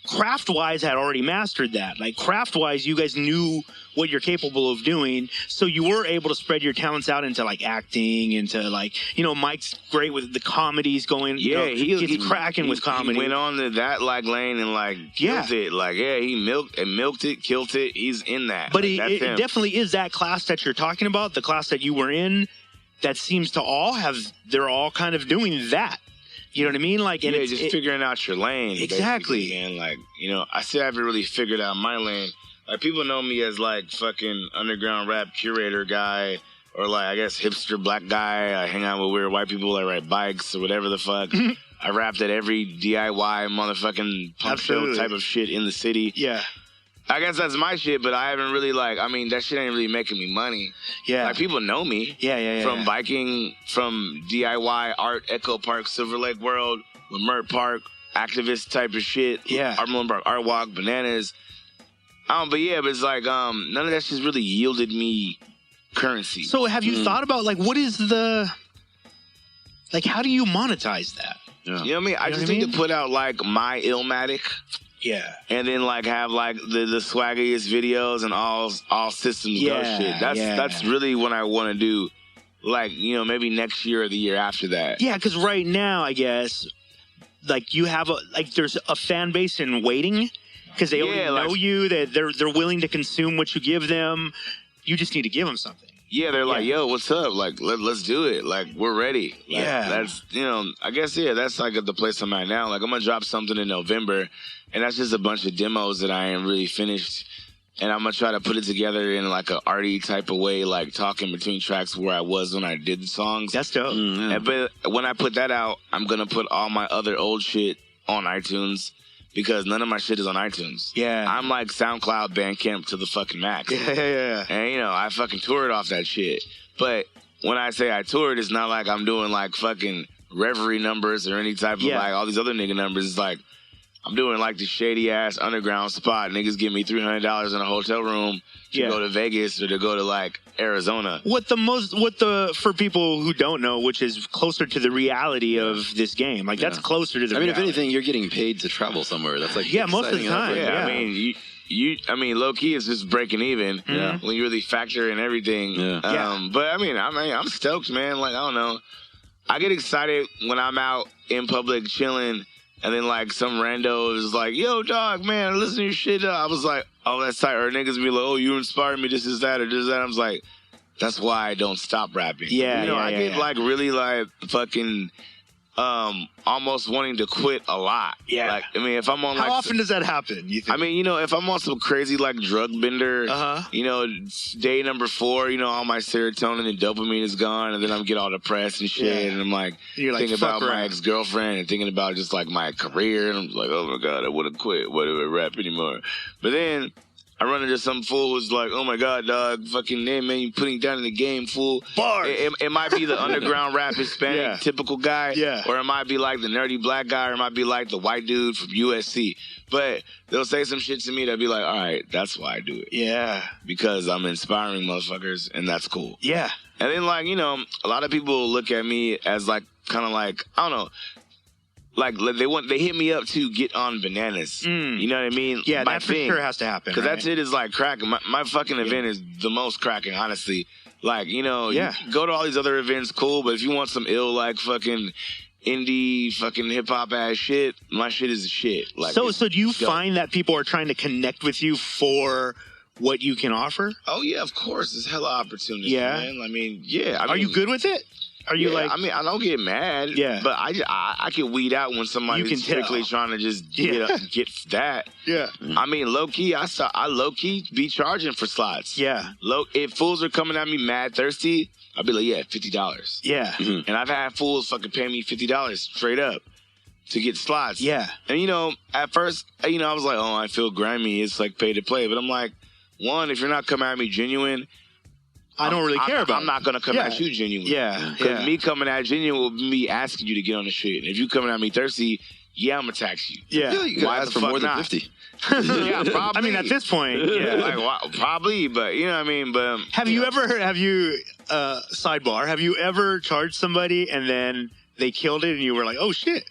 A: craft-wise had already mastered that. Like craft-wise, you guys knew what you're capable of doing, so you were able to spread your talents out into like acting, into like, Mike's great with the comedies going. Yeah, he's cracking with comedy.
B: He went on to that like lane and like killed it. Like he milked it, killed it. He's in that.
A: But it definitely is that class that you're talking about, the class that you were in, that seems to they're all kind of doing that. You know what I mean? Like, and
B: just figuring out your lane.
A: Exactly.
B: And like, I still haven't really figured out my lane. Like, people know me as like fucking underground rap curator guy, or like I guess hipster black guy. I hang out with weird white people that ride bikes or whatever the fuck. I rapped at every DIY motherfucking punk show type of shit in the city.
A: Yeah.
B: I guess that's my shit, but I haven't really that shit ain't really making me money.
A: Yeah.
B: Like, people know me.
A: Yeah.
B: From biking, from DIY, art, Echo Park, Silver Lake World, Lamert Park, activist type of shit.
A: Yeah.
B: Art Walk, Bananas. But it's like, none of that shit's really yielded me currency.
A: So have you thought about, like, what is the, like, how do you monetize that?
B: Yeah. You know what I mean? I just need to put out, like, my Illmatic.
A: Yeah.
B: And then, like, have, like, the swaggiest videos and all systems go shit. That's really what I want to do. Like, you know, maybe next year or the year after that.
A: Yeah, because right now, I guess, like, you have there's a fan base in waiting because they already know you, that they're willing to consume what you give them. You just need to give them something.
B: Yeah, they're like, yo, what's up? Like, let's do it. Like, we're ready. Like, that's, you know, I guess, that's like the place I'm at now. Like, I'm going to drop something in November, and that's just a bunch of demos that I ain't really finished. And I'm going to try to put it together in, like, an arty type of way, like, talking between tracks where I was when I did the songs.
A: That's dope.
B: But when I put that out, I'm going to put all my other old shit on iTunes, because none of my shit is on iTunes.
A: Yeah.
B: I'm like SoundCloud, Bandcamp to the fucking max.
A: Yeah.
B: And, you know, I fucking toured off that shit. But when I say I toured, it's not like I'm doing, like, fucking Reverie numbers or any type of, like, all these other nigga numbers. It's like, I'm doing, like, the shady-ass underground spot. Niggas give me $300 in a hotel room to go to Vegas or to go to, like, Arizona.
A: For people who don't know, which is closer to the reality of this game. Like, that's closer to the reality.
C: If anything, you're getting paid to travel somewhere. That's, like,
A: most of the time.
B: Yeah, I mean, low-key, it's just breaking even when you really factor in everything. But, I'm stoked, man. Like, I don't know. I get excited when I'm out in public chilling, and then, like, some rando is like, yo, dog, man, listen to your shit. I was like, oh, that's tight. Or niggas be like, oh, you inspired me, this is that, or this is that. I was like, that's why I don't stop rapping. I get, like, really, like, fucking almost wanting to quit a lot. Yeah. Like, I mean, if I'm on, like...
A: How often does that happen, you think?
B: I mean, you know, if I'm on some crazy, like, drug bender, you know, day number 4, you know, all my serotonin and dopamine is gone, and then I'm get all depressed and shit, and I'm, like, thinking about my ex-girlfriend and thinking about just, like, my career, and I'm like, oh, my God, I would have quit. Why do I rap anymore? But then... I run into some fool who's like, oh my God, dog, fucking name, man, you putting down in the game, fool. Bars. It might be the underground rap Hispanic typical guy, or it might be like the nerdy black guy, or it might be like the white dude from USC. But they'll say some shit to me that'll be like, all right, that's why I do it. Yeah. Because I'm inspiring motherfuckers, and that's cool. Yeah. And then, like, you know, a lot of people look at me as, like, kind of like, I don't know, like, they hit me up to get on Bananas. You know what I mean?
A: Yeah, that for sure has to happen.
B: Because that shit is, like, cracking. My fucking event is the most cracking, honestly. Like, you know, you go to all these other events, cool, but if you want some ill, like, fucking indie, fucking hip-hop ass shit, my shit is the shit. Like,
A: so do you find that people are trying to connect with you for what you can offer?
B: Oh, yeah, of course. There's hella opportunities, man. I mean,
A: are you good with it? Are you like?
B: I mean, I don't get mad. Yeah. But I can weed out when somebody's strictly trying to just get that. Yeah. I mean, low key, I low key be charging for slots. Yeah. If fools are coming at me mad thirsty, I'll be like, yeah, $50. Yeah. And I've had fools fucking pay me $50 straight up to get slots. Yeah. And, you know, at first, you know, I was like, oh, I feel grimy. It's like pay to play. But I'm like, one, if you're not coming at me genuine,
A: I don't really care about it.
B: I'm not going to come at you genuine. Yeah. Because me coming at genuine will be me asking you to get on the shit. And if you coming at me thirsty, I'm going to tax you.
C: Yeah. You can ask for more than 50.
B: Yeah, probably.
A: I mean, at this point,
B: like, probably, but you know what I mean? But
A: have you sidebar, have you ever charged somebody and then they killed it and you were like, oh shit?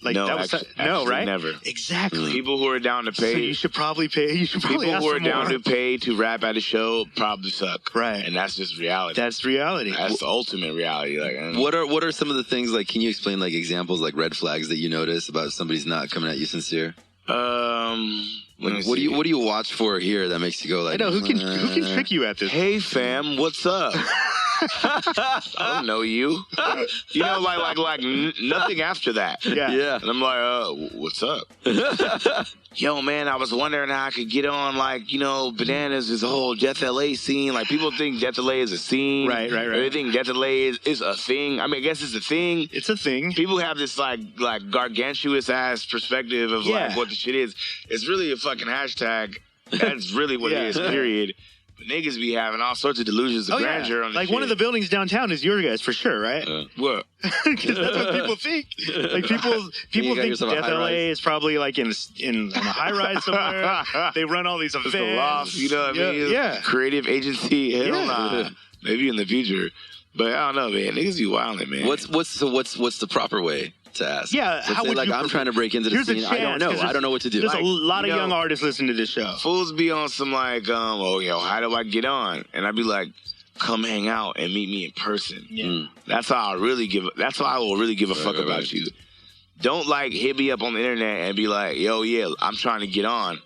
A: Like,
B: no,
A: that was
B: actually,
A: right?
B: Never.
A: Exactly.
B: People who are down to pay.
A: So you should probably pay.
B: People who are down to pay to rap at a show probably suck. Right. And that's just reality.
A: That's reality.
B: That's the ultimate reality. Like,
C: what are some of the things, like, can you explain, like, examples, like red flags that you notice about somebody's not coming at you sincere? Like, what do you watch for here that makes you go like,
A: I know who can trick you at this?
B: Hey fam, what's up? I don't know you. You know, like nothing after that.
A: Yeah.
B: And I'm like, what's up? Yo, man, I was wondering how I could get on, like, you know, Bananas, this whole Death LA scene. Like, people think Death LA is a scene.
A: Right.
B: They think Death LA is a thing. I mean, I guess it's a thing.
A: It's a thing.
B: People have this, like gargantuous ass perspective of, like, what the shit is. It's really a fucking hashtag. That's really what it is, period. But niggas be having all sorts of delusions of grandeur on the
A: Like,
B: shit.
A: one of the buildings downtown is your guys, for sure, right?
B: What?
A: Because that's what people think. Like, people think
C: yourself a
A: Death
C: high
A: LA
C: rise.
A: is probably, like, in a high-rise somewhere. They run all these events.
B: It's a loft, you know what I mean?
A: Yeah.
B: Creative agency. Hell nah. Maybe in the future. But I don't know, man. Niggas be wildin', man.
C: What's the proper way to ask?
A: Yeah,
C: Let's
A: how
C: say,
A: would
C: like,
A: you
C: I'm trying to break into the
A: Here's a
C: scene. I don't
A: chance,
C: know.
A: 'cause
C: I don't know what to do.
A: There's
B: Like,
A: a lot of
B: you know,
A: young artists listening to this show.
B: Fools be on some, like, oh, yo, how do I get on? And I'd be like, come hang out and meet me in person.
A: Yeah.
B: That's how I will really give a fuck about you. Don't, like, hit me up on the internet and be like, yo, yeah, I'm trying to get on.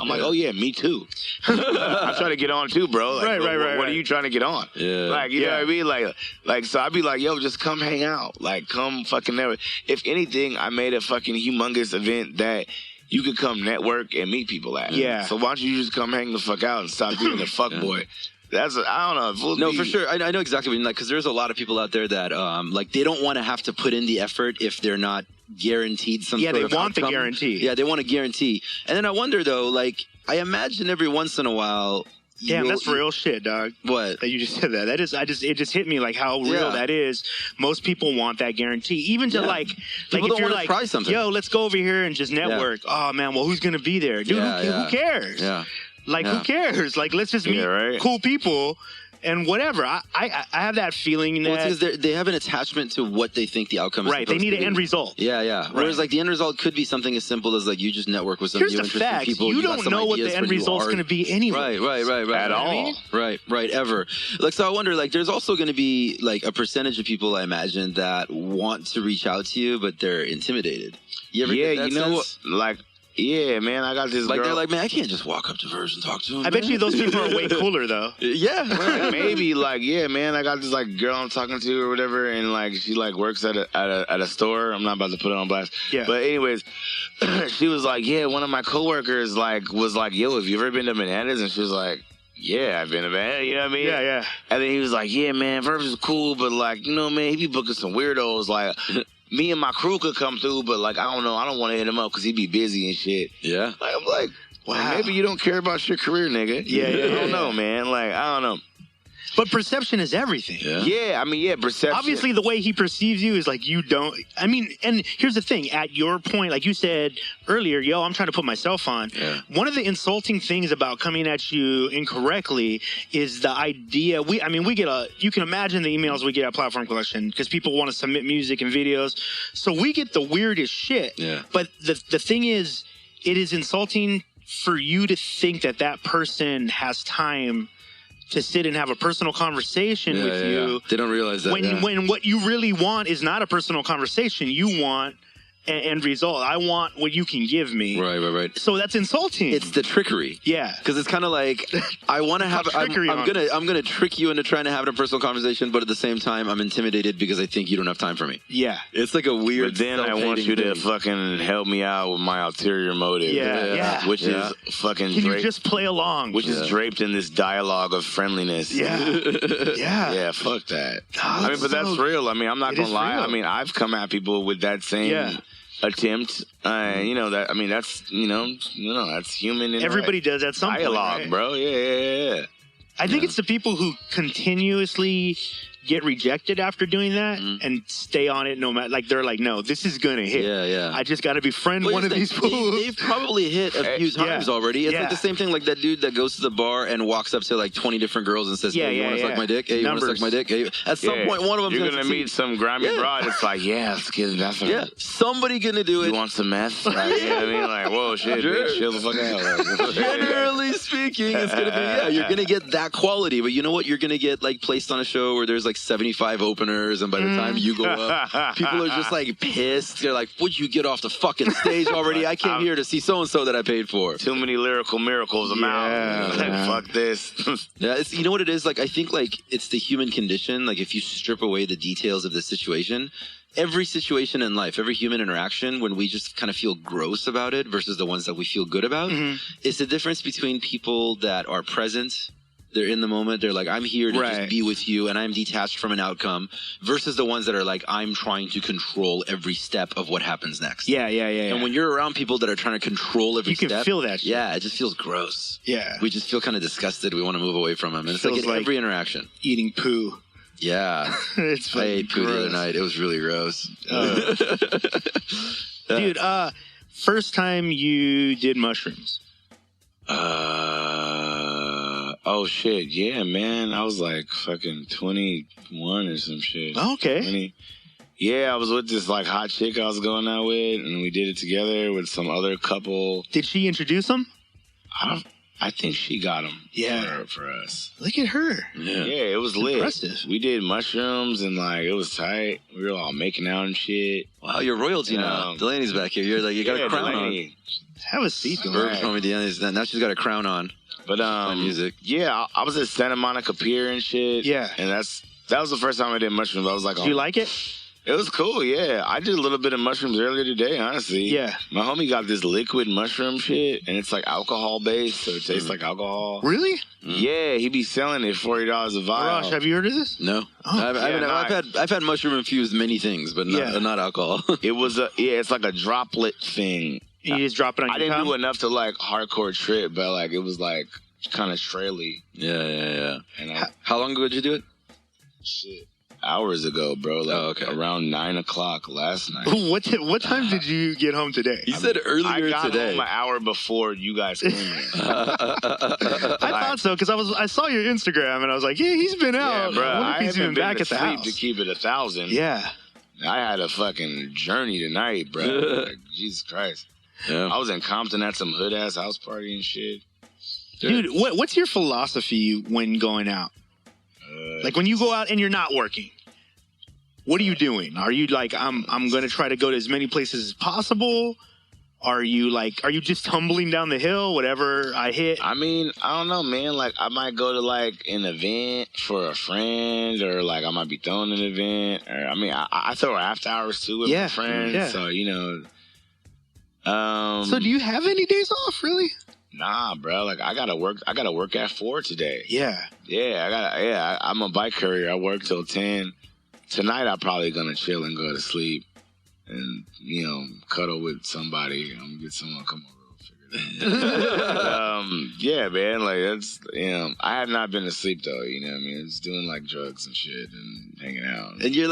B: I'm like, oh, yeah, me too. I'm trying to get on too, bro. Like,
A: Right.
B: What are you trying to get on?
C: Yeah.
B: Like, you know what I mean? Like, so I'd be like, yo, just come hang out. Like, come fucking never. If anything, I made a fucking humongous event that you could come network and meet people at.
A: Yeah.
B: So why don't you just come hang the fuck out and stop being a fuck boy? I don't know.
C: No, for sure. I know exactly what you mean. Like, because there's a lot of people out there that, like, they don't want to have to put in the effort if they're not guaranteed some sort of
A: they want the
C: outcome.
A: guarantee.
C: Yeah, they want a guarantee. And then I wonder, though, like, I imagine every once in a while...
A: Damn, that's real shit, dog.
C: What?
A: That you just said that. That is, it just hit me like how real that is. Most people want that guarantee. Even to like
C: People
A: if
C: don't
A: you're
C: wanna
A: like,
C: try something.
A: yo, let's go over here and just network. Oh man, well, who's gonna be there? Dude, who cares?
C: Yeah.
A: Like, who cares? Like, let's just meet cool people and whatever. I have that feeling that...
C: Well, it's because they have an attachment to what they think the outcome is.
A: Right, they need an end result.
C: Yeah. Whereas, like, the end result could be something as simple as, like, you just network with some
A: Here's
C: new
A: the
C: interesting
A: fact.
C: people.
A: You
C: got
A: don't
C: some
A: know what
C: ideas
A: the
C: for
A: end
C: new
A: result's
C: art.
A: going to be anyway.
C: Right.
B: At all.
C: Right, ever. Like, so I wonder, like, there's also going to be, like, a percentage of people, I imagine, that want to reach out to you, but they're intimidated. You ever get that
B: you know
C: sense?
B: what? Like, yeah, man, I got this
C: Like,
B: girl.
C: they're like, man, I can't just walk up to Verge and talk to him.
A: I bet you those people are way cooler, though.
C: Yeah.
B: Like, maybe, like, yeah, man, I got this, like, girl I'm talking to or whatever, and, like, she, like, works at a store. I'm not about to put it on blast.
A: Yeah.
B: But anyways, she was like, yeah, one of my coworkers, like, was like, yo, have you ever been to Bananas? And she was like, yeah, I've been to Bananas, you know what I mean?
A: Yeah.
B: And then he was like, yeah, man, Verge is cool, but, like, you know, man, he be booking some weirdos, like... Me and my crew could come through, but, like, I don't know. I don't want to hit him up because he'd be busy and shit.
C: Yeah.
B: Like, I'm like, wow. Maybe you don't care about your career, nigga.
A: Yeah.
B: I don't know, man. Like, I don't know.
A: But perception is everything.
B: Yeah, I mean, yeah, perception.
A: Obviously, the way he perceives you is like you don't. I mean, and here's the thing. At your point, like you said earlier, yo, I'm trying to put myself on.
C: Yeah.
A: One of the insulting things about coming at you incorrectly is the idea. We get you can imagine the emails we get at Platform Collection because people want to submit music and videos. So we get the weirdest shit.
C: Yeah.
A: But the thing is, it is insulting for you to think that that person has time to sit and have a personal conversation with you.
C: They don't realize that.
A: When what you really want is not a personal conversation. You want an end result. I want what you can give me.
C: Right.
A: So that's insulting.
C: It's the trickery.
A: Yeah.
C: Because it's kind of like, I want to have, I'm gonna trick you into trying to have a personal conversation, but at the same time, I'm intimidated because I think you don't have time for me.
A: Yeah.
C: It's like a weird.
B: But then I want you to fucking help me out with my ulterior motive.
A: Yeah.
B: Which is fucking
A: Can
B: draped.
A: you just play along?
B: Which is draped in this dialogue of friendliness.
A: Yeah.
B: Yeah, fuck that. I mean, but that's real. I mean, I'm not gonna lie.
A: real.
B: I mean, I've come at people with that same attempt. You know that. I mean, that's that's human.
A: Everybody does at some
B: dialogue,
A: point, right?
B: bro. Yeah.
A: I think it's the people who continuously get rejected after doing that and stay on it no matter. Like they're like, no, this is gonna hit.
C: Yeah.
A: I just got to befriend one of these fools.
C: They've probably hit a few times already. It's like the same thing, like that dude that goes to the bar and walks up to like 20 different girls and says, "Hey, you want to suck my dick? Hey, you want to suck my dick?" Hey, at some point, one of them
B: you're gonna meet some grimy broad. It's like, let's get meth.
C: Yeah, somebody gonna do it.
B: You want some meth? Like, you know what I mean? Like, whoa, shit, bitch, chill the fuck out.
C: Generally speaking, it's gonna be you're gonna get that quality, but you know what? You're gonna get like placed on a show where there's like like 75 openers, and by the time you go up, people are just like pissed. They're like, "Would you get off the fucking stage already? I came here to see so and so that I paid for."
B: Too many lyrical miracles. I'm out. Fuck this.
C: Yeah, it's, you know what it is? Like, I think like it's the human condition. Like, if you strip away the details of the situation, every situation in life, every human interaction, when we just kind of feel gross about it versus the ones that we feel good about, it's the difference between people that are present. They're in the moment. They're like, I'm here to just be with you, and I'm detached from an outcome, versus the ones that are like, I'm trying to control every step of what happens next.
A: Yeah.
C: And when you're around people that are trying to control every step,
A: you can feel that shit.
C: Yeah, it just feels gross.
A: Yeah.
C: We just feel kind of disgusted. We want to move away from them. And it's like in every interaction.
A: Eating poo.
C: Yeah.
A: It's
C: I ate poo the other night. It was really gross.
A: Dude, first time you did mushrooms.
B: Oh shit, yeah, man. I was like fucking 21 or some shit.
A: Okay.
B: 20. Yeah, I was with this like hot chick I was going out with, and we did it together with some other couple.
A: Did she introduce them?
B: I think she got them.
A: Yeah.
B: For us.
A: Look at her.
B: Yeah, it was lit.
A: Impressive.
B: We did mushrooms and like it was tight. We were all making out and shit.
C: Wow, you're royalty now. Delaney's back here. You're like, you got a crown
B: Delaney.
C: on.
A: Have a seat.
C: Now she's got a crown on.
B: But
C: music.
B: Yeah, I was at Santa Monica Pier and shit.
A: Yeah.
B: And that was the first time I did mushrooms. I was like,
A: Did you like it?
B: It was cool, yeah. I did a little bit of mushrooms earlier today, honestly.
A: Yeah.
B: My homie got this liquid mushroom shit, and it's like alcohol based, so it tastes like alcohol.
A: Really?
B: Yeah, he be selling it $40 a vial.
A: Arash, have you heard of this?
C: No. I've had mushroom infused many things, but not alcohol.
B: It was it's like a droplet thing.
A: You just drop it on your
B: I didn't
A: tongue?
B: do enough to like hardcore trip, but like it was like kind of traily.
C: Yeah.
B: And
C: How long ago did you do it?
B: Shit. Hours ago, bro. Like around 9 o'clock last night.
A: What time did you get home today?
C: He said earlier
B: I got
C: today.
B: home an hour before you guys came here.
A: I thought so because I saw your Instagram and I was like, yeah, he's been out.
B: Yeah, bro.
A: I wonder if he's even back at the house.
B: To keep it 1,000.
A: Yeah.
B: I had a fucking journey tonight, bro. Like, Jesus Christ.
C: Yeah.
B: I was in Compton at some hood ass house party and shit.
A: Dude, what's your philosophy when going out? Like when you go out and you're not working, what are you doing? Are you like, I'm going to try to go to as many places as possible? Are you just tumbling down the hill, whatever I hit?
B: I mean, I don't know, man. Like, I might go to like an event for a friend, or like I might be throwing an event, or I mean, I throw after hours too with my friends.
A: Yeah.
B: So, you know.
A: So do you have any days off, really?
B: Nah, bro. Like I gotta work at 4 today.
A: Yeah.
B: Yeah, I'm a bike courier. I work till 10. Tonight I'm probably gonna chill and go to sleep and, you know, cuddle with somebody. I'm gonna get someone to come over and figure it out. Yeah, man, like that's, you know, I have not been to sleep though, you know what I mean? It's doing like drugs and shit and hanging out.
C: And you're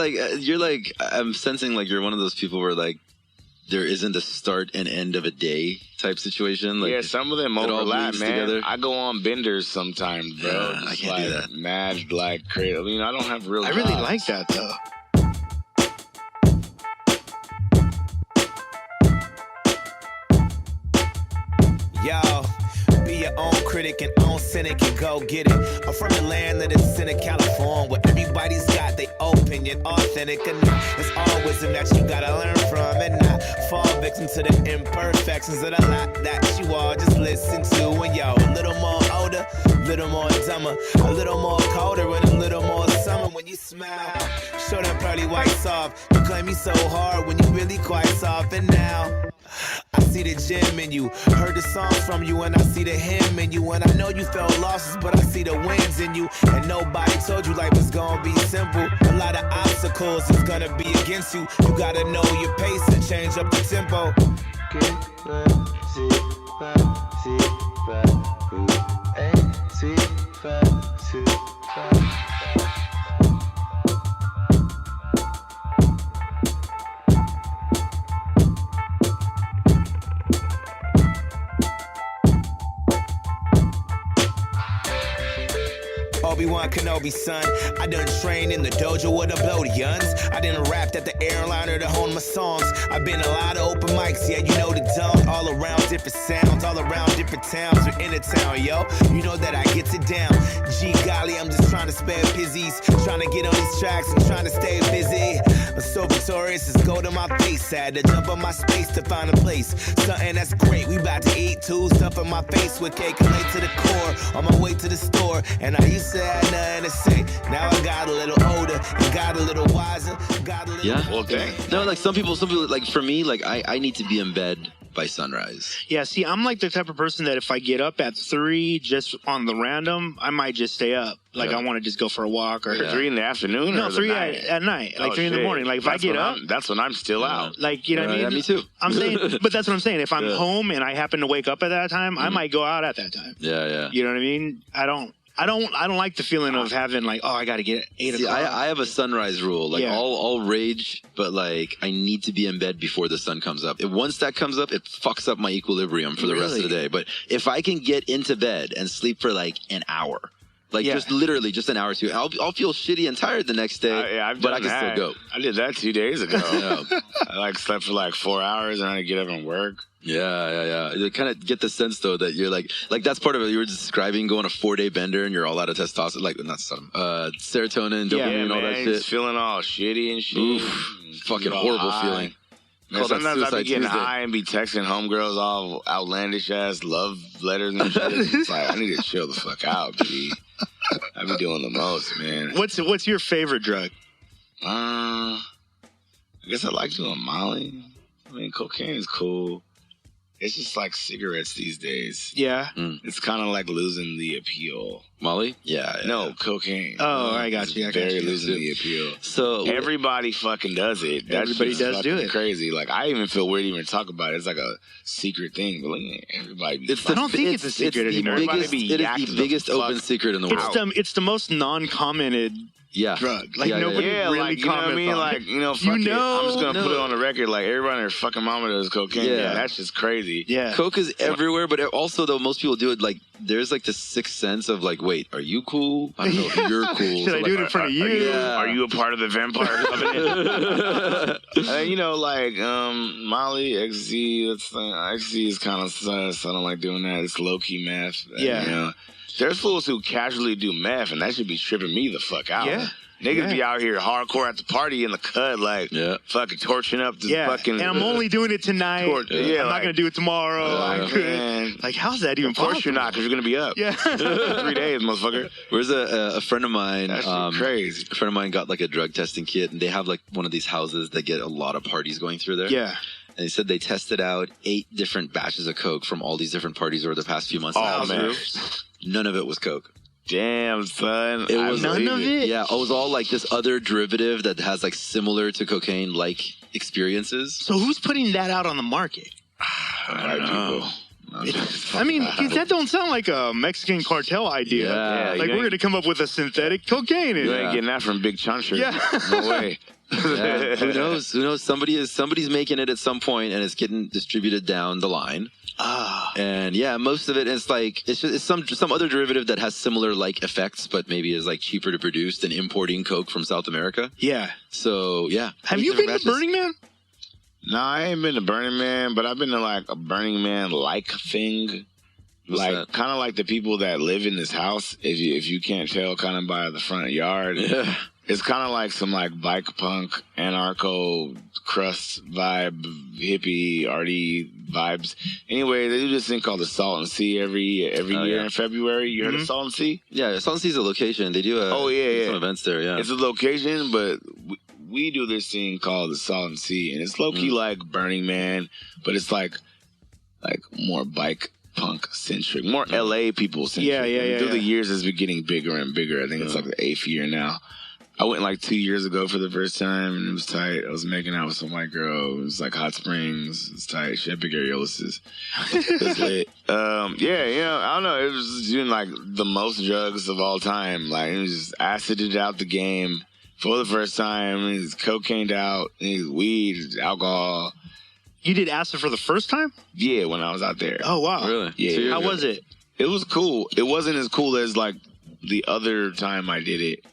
C: like I'm sensing like you're one of those people where like there isn't a start and end of a day type situation. Like,
B: yeah, some of them overlap, man. Together. I go on benders sometimes, bro.
C: Yeah, I can't do that.
B: Mad, like, crazy. I mean, I don't have real
A: I really like that, though.
E: Yo, be your own critic and own cynic and go get it. I'm from the land of the sin of California, where everybody's got their opinion, authentic enough. It's all wisdom that you gotta learn from and not fall victim to the imperfections of the lot that you all just listen to. And yo, a little more older, a little more dumber, a little more colder, and a little more summer when you smile. Show them pearly whites off. You claim me so hard when you really quite soft. And now I see the gem in you, heard the songs from you, and I see the hymn in you. And I know you felt losses, but I see the wins in you. And nobody told you life was gonna be simple. A lot of obstacles is gonna be against you. You gotta know your pace and change up the tempo. Obi-Wan Kenobi, son. I done trained in the dojo with the Blodians. I done rapped at the airliner to hone my songs. I've been a lot of open mics, yeah, you know the done. All around different sounds, all around different towns. We're in the town, yo. You know that I gets it down. Gee golly, I'm just trying to spare pizzies. Trying to get on these tracks and trying to stay busy. I'm so victorious, it's gold on my face. Had to jump on my space to find a place. Something that's great, we about to eat too. Stuff in my face with cake and late to the core. On my way to the store, and I used to have nothing to say. Now I got a little older, and got a little wiser, got a little...
C: Yeah.
B: Well, dang.
C: No, like some people, like for me, like I need to be in bed by sunrise.
A: Yeah, see, I'm like the type of person that if I get up at 3 just on the random, I might just stay up. Like, I want to just go for a walk or...
B: 3 in the afternoon or
A: No, 3
B: night?
A: at night. Like,
B: Oh,
A: 3 in the
B: shit.
A: morning. Like, if I get up...
B: That's when I'm still out.
A: Like, you know what I mean?
C: Yeah, me too.
A: I'm saying... But that's what I'm saying. If I'm home and I happen to wake up at that time, I might go out at that time.
C: Yeah.
A: You know what I mean? I don't like the feeling of having like, oh, I got to get 8
C: See,
A: o'clock.
C: I have a sunrise rule. Like,
A: Yeah.
C: I'll rage, but like I need to be in bed before the sun comes up. Once that comes up, it fucks up my equilibrium for the rest of the day. But if I can get into bed and sleep for like an hour, like just literally just an hour or two, I'll feel shitty and tired the next day. But I can still go.
B: I did that 2 days ago. I like slept for like 4 hours and I had to get up and work.
C: Yeah. You kind of get the sense though that you're like that's part of it. You were describing going a 4-day bender and you're all out of testosterone, like not serotonin, dopamine, and all that shit.
B: Just feeling all shitty and shit.
C: Oof, fucking horrible feeling.
B: Man,
C: Call that
B: sometimes I be
C: Suicide
B: getting
C: Tuesday.
B: high and be texting homegirls all outlandish ass love letters and shit. It's like I need to chill the fuck out, B. I be doing the most, man.
A: What's your favorite drug?
B: I guess I like doing Molly. I mean, cocaine is cool. It's just like cigarettes these days.
A: Yeah.
B: It's kind of like losing the appeal.
C: Molly? Yeah.
B: No, cocaine.
A: Oh, I got you.
B: Very losing the appeal.
C: So
B: Everybody fucking does it. That's
A: Everybody
B: just
A: does do
B: fucking
A: it.
B: Crazy. Like I even feel weird to even talk about it. It's like a secret thing, but like, everybody. Be
A: I don't think it's a secret anymore.
B: Everybody
C: biggest,
B: be
C: it
B: yakking
C: is the biggest
B: the fuck
C: open secret in the world.
A: It's the most non-commented drug. Like nobody really
B: like, you know what I
A: comments
B: mean?
A: on
B: Like,
A: it.
B: you know, fuck it. I'm just gonna put it
C: No.
B: on the record. Like everybody and their fucking mama does cocaine.
C: Yeah.
B: That's just crazy.
A: Yeah.
C: Coke is everywhere, but also though most people do it like there's like this sixth sense of like, wait, are you cool? I don't know if you're cool.
A: Should I do it in front of you?
B: Are you a part of the vampire covenant? And, you know, like Molly, ecstasy. Ecstasy is kind of sus. I don't like doing that. It's low key meth.
A: Yeah.
B: You know, there's fools who casually do meth, and that should be tripping me the fuck out.
A: Yeah.
B: Niggas be out here hardcore at the party in the cut, like fucking torching up this fucking.
A: And I'm only doing it tonight.
B: Yeah,
A: I'm not gonna do it tomorrow.
B: man.
A: Like, how's that even
B: Of course
A: possible?
B: you're not, because you're gonna be up.
A: Yeah.
B: 3 days, motherfucker.
C: Where's a friend of mine?
B: That shit crazy.
C: A friend of mine got like a drug testing kit, and they have like one of these houses that get a lot of parties going through there.
A: Yeah.
C: And he said they tested out 8 different batches of Coke from all these different parties over the past few months.
B: Oh, man.
C: None of it was Coke.
B: Damn, son.
C: It was
A: none of it?
C: Yeah, it was all like this other derivative that has like similar to cocaine like experiences.
A: So who's putting that out on the market?
C: I don't know.
A: I mean, that don't sound like a Mexican cartel idea.
C: Yeah,
A: Like, we're going to come up with a synthetic cocaine in
B: You
A: it.
B: ain't getting that from Big Chuncher.
A: Yeah.
B: No way.
C: Yeah, who knows? Who knows? Somebody's making it at some point, and it's getting distributed down the line. And yeah, most of it is like it's some other derivative that has similar like effects, but maybe is like cheaper to produce than importing Coke from South America.
A: Yeah.
C: So yeah.
A: Have you been to Burning Man?
B: No, I ain't been to Burning Man, but I've been to like a Burning Man like thing.
C: What's
B: like
C: that?
B: kind of like the people that live in this house. If you can't tell, kind of by the front yard.
C: Yeah.
B: It's kind of like some like bike punk, anarcho, crust vibe, hippie, arty vibes. Anyway, they do this thing called the Salt and Sea every year in February. You heard of Salt and Sea?
C: Yeah, Salt and Sea's a location. They do some events there. Yeah,
B: It's a location, but we do this thing called the Salt and Sea, and it's low key like Burning Man, but it's like more bike punk centric, more LA people centric.
A: Yeah.
B: Through the years, it's been getting bigger and bigger. I think it's like the 8th year now. I went like 2 years ago for the first time, and it was tight. I was making out with some white girl. It was like hot springs. It's tight. She had big areolas. It was lit. Yeah, I don't know. It was doing like the most drugs of all time. Like it was just acided out the game for the first time. It was cocained out. It was weed, alcohol.
A: You did acid for the first time?
B: Yeah, when I was out there.
A: Oh, wow.
C: really.
B: Yeah.
A: How was it?
B: It was cool. It wasn't as cool as like the other time I did it.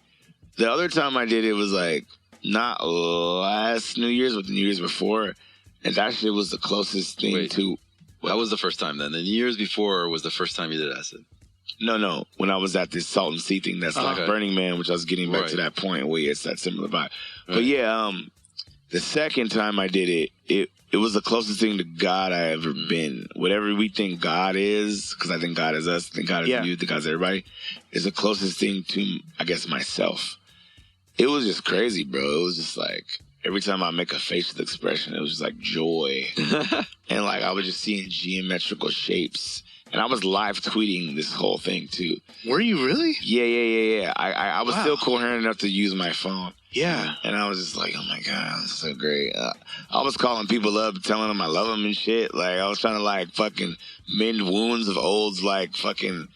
B: The other time I did it was like not last New Year's, but the New Year's before, and that shit was the closest thing to.
C: That was the first time then. The New Year's before was the first time you did acid.
B: No. When I was at this Salt and Sea thing, that's like Burning Man, which I was getting back to that point where it's that similar vibe. But yeah, the second time I did it was the closest thing to God I ever been. Whatever we think God is, because I think God is us, I think God is you, I think God is everybody, is the closest thing to, I guess, myself. It was just crazy, bro. It was just like, every time I make a facial expression, it was just like joy. And like I was just seeing geometrical shapes. And I was live tweeting this whole thing too.
A: Were you really?
B: Yeah. I was still coherent enough to use my phone.
A: Yeah.
B: And I was just like, oh my God, this is so great. I was calling people up, telling them I love them and shit. Like I was trying to like fucking mend wounds of old like fucking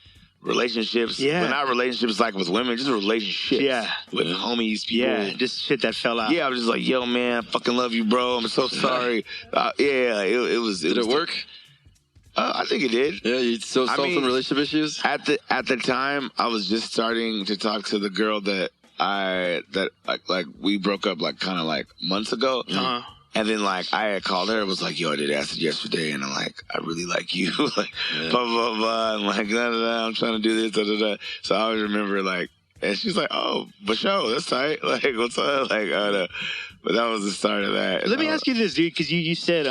B: relationships. Yeah. But not relationships like with women, just relationships. Yeah. With homies, people.
A: Yeah, just shit that fell out.
B: Yeah, I was just like, yo man, I fucking love you, bro. I'm so sorry. It was.
C: Did it work?
B: I think it did.
C: Yeah, you solved some relationship issues?
B: At the time, I was just starting to talk to the girl that we broke up like kind of like months ago.
A: Uh-huh.
B: And then like I had called her and was like, yo, I did acid yesterday and I'm like, I really like you. Like blah blah blah and like I'm trying to do this, So I always remember like, and she's like, oh, but sure, that's tight. Like what's up? Like but that was the start of that.
A: Let me ask you this, dude, because you said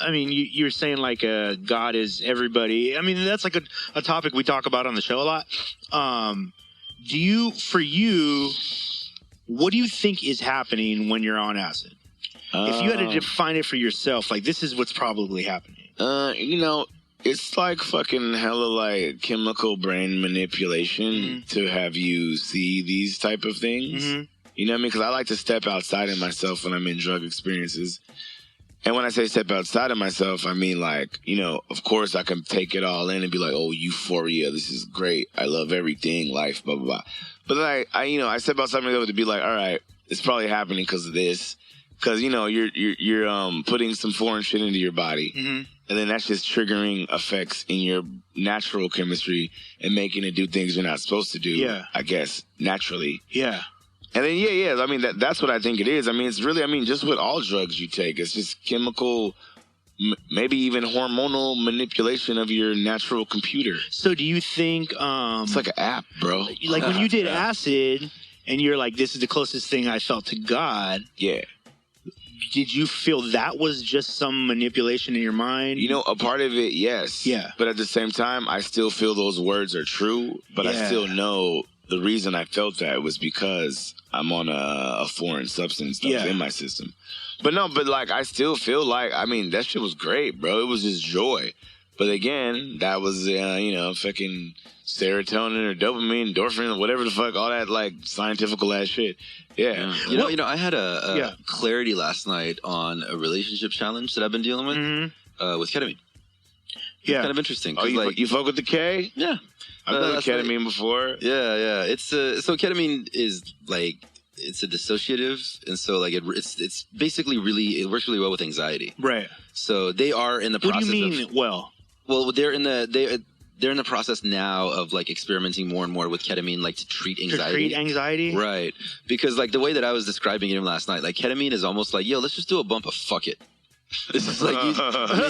A: I mean, you were saying like God is everybody. I mean, that's like a topic we talk about on the show a lot. What do you think is happening when you're on acid? If you had to define it for yourself, like this is what's probably happening.
B: It's like fucking hella like chemical brain manipulation to have you see these type of things. Mm-hmm. You know what I mean? Because I like to step outside of myself when I'm in drug experiences. And when I say step outside of myself, I mean like, of course I can take it all in and be like, oh, euphoria, this is great. I love everything, life, blah, blah, blah. But then I step outside of myself to be like, all right, it's probably happening because of this. Because, you're putting some foreign shit into your body. Mm-hmm. And then that's just triggering effects in your natural chemistry and making it do things you're not supposed to do, I guess, naturally.
A: Yeah.
B: And then, I mean, that's what I think it is. I mean, it's really, just with all drugs you take, it's just chemical, maybe even hormonal manipulation of your natural computer.
A: So do you think...
B: it's like an app, bro.
A: Like when you did acid and you're like, this is the closest thing I felt to God.
B: Yeah.
A: Did you feel that was just some manipulation in your mind?
B: A part of it, yes.
A: Yeah.
B: But at the same time, I still feel those words are true, but I still know... The reason I felt that was because I'm on a foreign substance that's in my system. But like, I still feel like, that shit was great, bro. It was just joy. But again, that was, fucking serotonin or dopamine, endorphin, whatever the fuck, all that, like, scientifical ass shit. Yeah.
C: I had a clarity last night on a relationship challenge that I've been dealing with, with ketamine. It's kind of interesting.
B: Oh, you fuck with the K?
C: Yeah.
B: I've done ketamine before.
C: Yeah. It's so ketamine is like, it's a dissociative, and so like it's basically it works really well with anxiety.
A: Right.
C: So they are in the process.
A: What do you mean well?
C: Well, they're in the process now of like experimenting more and more with ketamine, like to treat anxiety. Right. Because like the way that I was describing it last night, like ketamine is almost like, yo, let's just do a bump of fuck it. It's just like you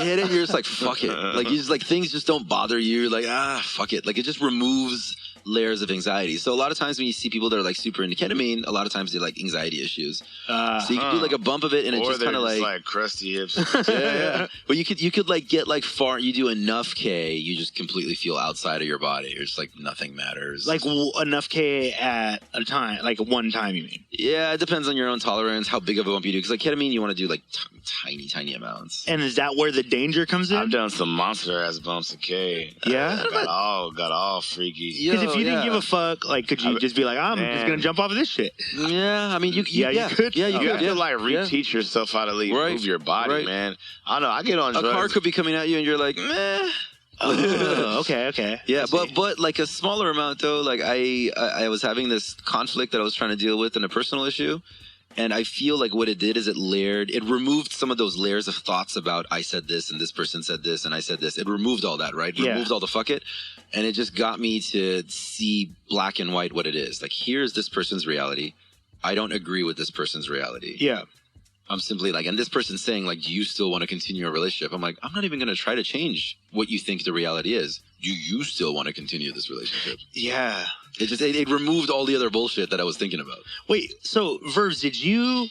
C: hit it, you're just like, fuck it. Like you just like things just don't bother you. You're like, fuck it. Like it just removes layers of anxiety. So a lot of times when you see people that are like super into ketamine, a lot of times they're like anxiety issues. So you can do like a bump of it and it just kind of like
B: crusty hips.
C: yeah. But you could like get like far, you do enough K, you just completely feel outside of your body. It's like nothing matters.
A: Like enough K at a time, like one time you mean?
C: Yeah, it depends on your own tolerance, how big of a bump you do. Because like ketamine, you want to do like tiny amounts.
A: And is that where the danger comes in?
B: I've done some monster ass bumps of K.
A: Yeah?
B: Got all freaky.
A: Because if you didn't give a fuck, like, could you just be like, I'm just gonna jump off of this shit?
C: Yeah, I mean, you could.
A: Yeah, you could.
C: Yeah, you
B: could.
C: have
B: to like reteach yourself how to move your body, man. I don't know. I get on drugs.
C: A car could be coming at you, and you're like, meh.
A: Okay.
C: Yeah, but like a smaller amount though. Like I was having this conflict that I was trying to deal with in a personal issue, And I feel like what it did is it removed some of those layers of thoughts about I said this and this person said this and I said this. It removed all that, right? Removed all the fuck it. And it just got me to see black and white what it is. Like, here's this person's reality. I don't agree with this person's reality.
A: Yeah.
C: I'm simply like, and this person's saying, like, do you still want to continue a relationship? I'm like, I'm not even going to try to change what you think the reality is. Do you still want to continue this relationship?
A: Yeah.
C: It removed all the other bullshit that I was thinking about.
A: Wait, so Verbs, did you,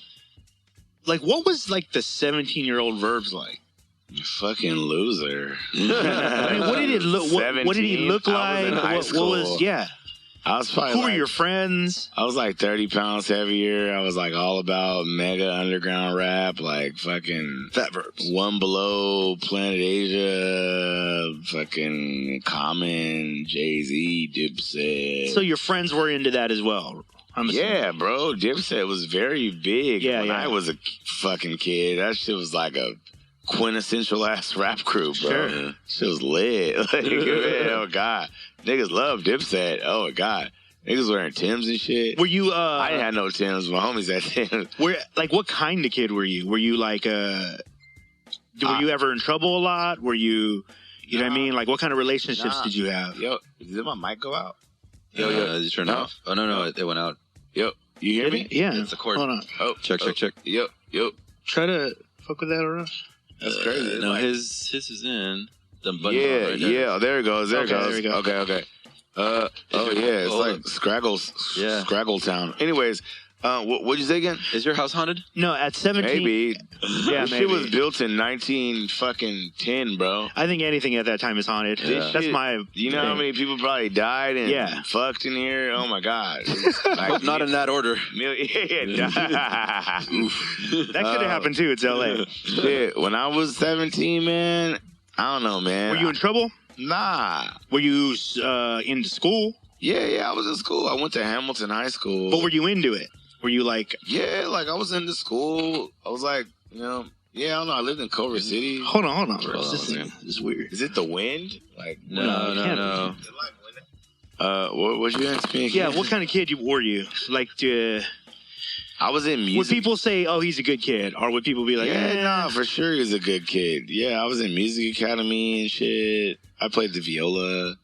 A: like, what was, like, the 17-year-old Verbs like?
B: Fucking loser.
A: I mean, what did it look? What did he look like? What was? Yeah.
B: I was probably
A: Who were your friends?
B: I was like 30 pounds heavier. I was like all about mega underground rap, like fucking
C: Fat Verbs.
B: One Below, Planet Asia, fucking Common, Jay-Z, Dipset.
A: So your friends were into that as well. I'm assuming.
B: Yeah, bro. Dipset was very big when
A: yeah.
B: I was a fucking kid. That shit was like a quintessential ass rap crew, bro.
A: Sure.
B: Shit was lit. Like, man, oh god, niggas love Dipset. Oh my god, niggas wearing Timbs and shit.
A: Were you?
B: I didn't have no Timbs. My homies had Timbs.
A: Like, what kind of kid were you? Were you like were you ever in trouble a lot? Were you? You know what I mean? Like, what kind of relationships did you have?
B: Yo, did my mic go out?
C: Yo, did you turn it off? Oh no, it went out.
B: Yo, you hear me?
A: Yeah,
C: It's a cord.
A: Hold on.
B: Oh,
C: Check.
B: Yo.
A: Try to fuck with that, Arash.
B: That's crazy.
C: No, his is in. The button
B: Yeah,
C: right there.
B: yeah. There it goes. There it goes.
A: There we go.
B: Okay. Yeah, it's like Scraggle Town. Anyways, what'd you say again?
C: Is your house haunted?
A: No, at 17.
B: Maybe.
A: Yeah,
B: This
A: maybe.
B: shit was built in 1910, bro.
A: I think anything at that time is haunted.
C: Yeah.
A: That's my.
B: You know how many people probably died and fucked in here? Oh my god. Like,
C: Not in that order.
A: That could have happened too. It's LA.
B: Shit, when I was 17, man, I don't know, man.
A: Were you in trouble?
B: Nah.
A: Were you into school?
B: Yeah, I was in school. I went to Hamilton High School.
A: But were you into it? Were you like?
B: Yeah, like I was into school. I was like, I don't know. I lived in Culver City.
A: Hold on. This
C: man.
A: is weird.
B: Is it the wind? Like
C: No.
B: What you asking me?
A: Yeah, what kind of kid were you? Like,
B: I was in music.
A: would people say, "Oh, he's a good kid," or would people be like,
B: Nah, for sure he was a good kid. Yeah, I was in music academy and shit. I played the viola.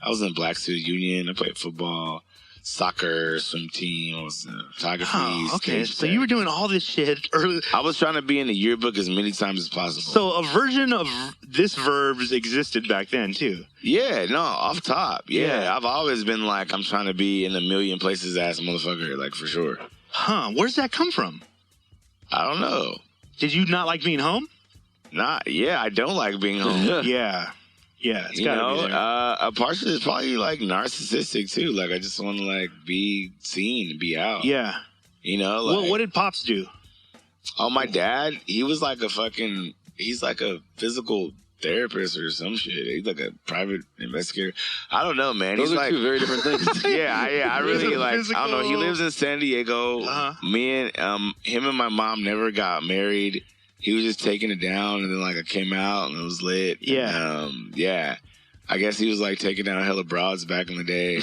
B: I was in Black Student Union. I played football, soccer, swim team. I was in photography.
A: Oh, okay.
B: stage
A: So you were doing all this shit early.
B: I was trying to be in the yearbook as many times as possible.
A: So a version of this Verbs existed back then too.
B: Yeah, no, off top.
A: Yeah.
B: I've always been like, I'm trying to be in a million places ass motherfucker, like for sure.
A: Huh? Where's that come from?
B: I don't know.
A: Did you not like being home?
B: Yeah, I don't like being home.
A: Yeah. It's
B: You
A: gotta
B: know,
A: be there.
B: a part of it is probably like narcissistic too. Like I just want to like be seen, be out.
A: Yeah.
B: You know, like
A: What did Pops do?
B: oh, my dad, he's like a physical therapist or some shit. He's like a private investigator. I don't know, man.
C: Those
B: he's
C: are
B: like
C: two very different things.
B: I really like. I don't know. He lives in San Diego.
A: Uh-huh.
B: Me and him and my mom never got married. He was just taking it down, and then like I came out and it was lit.
A: Yeah.
B: And, I guess he was like taking down hella broads back in the day.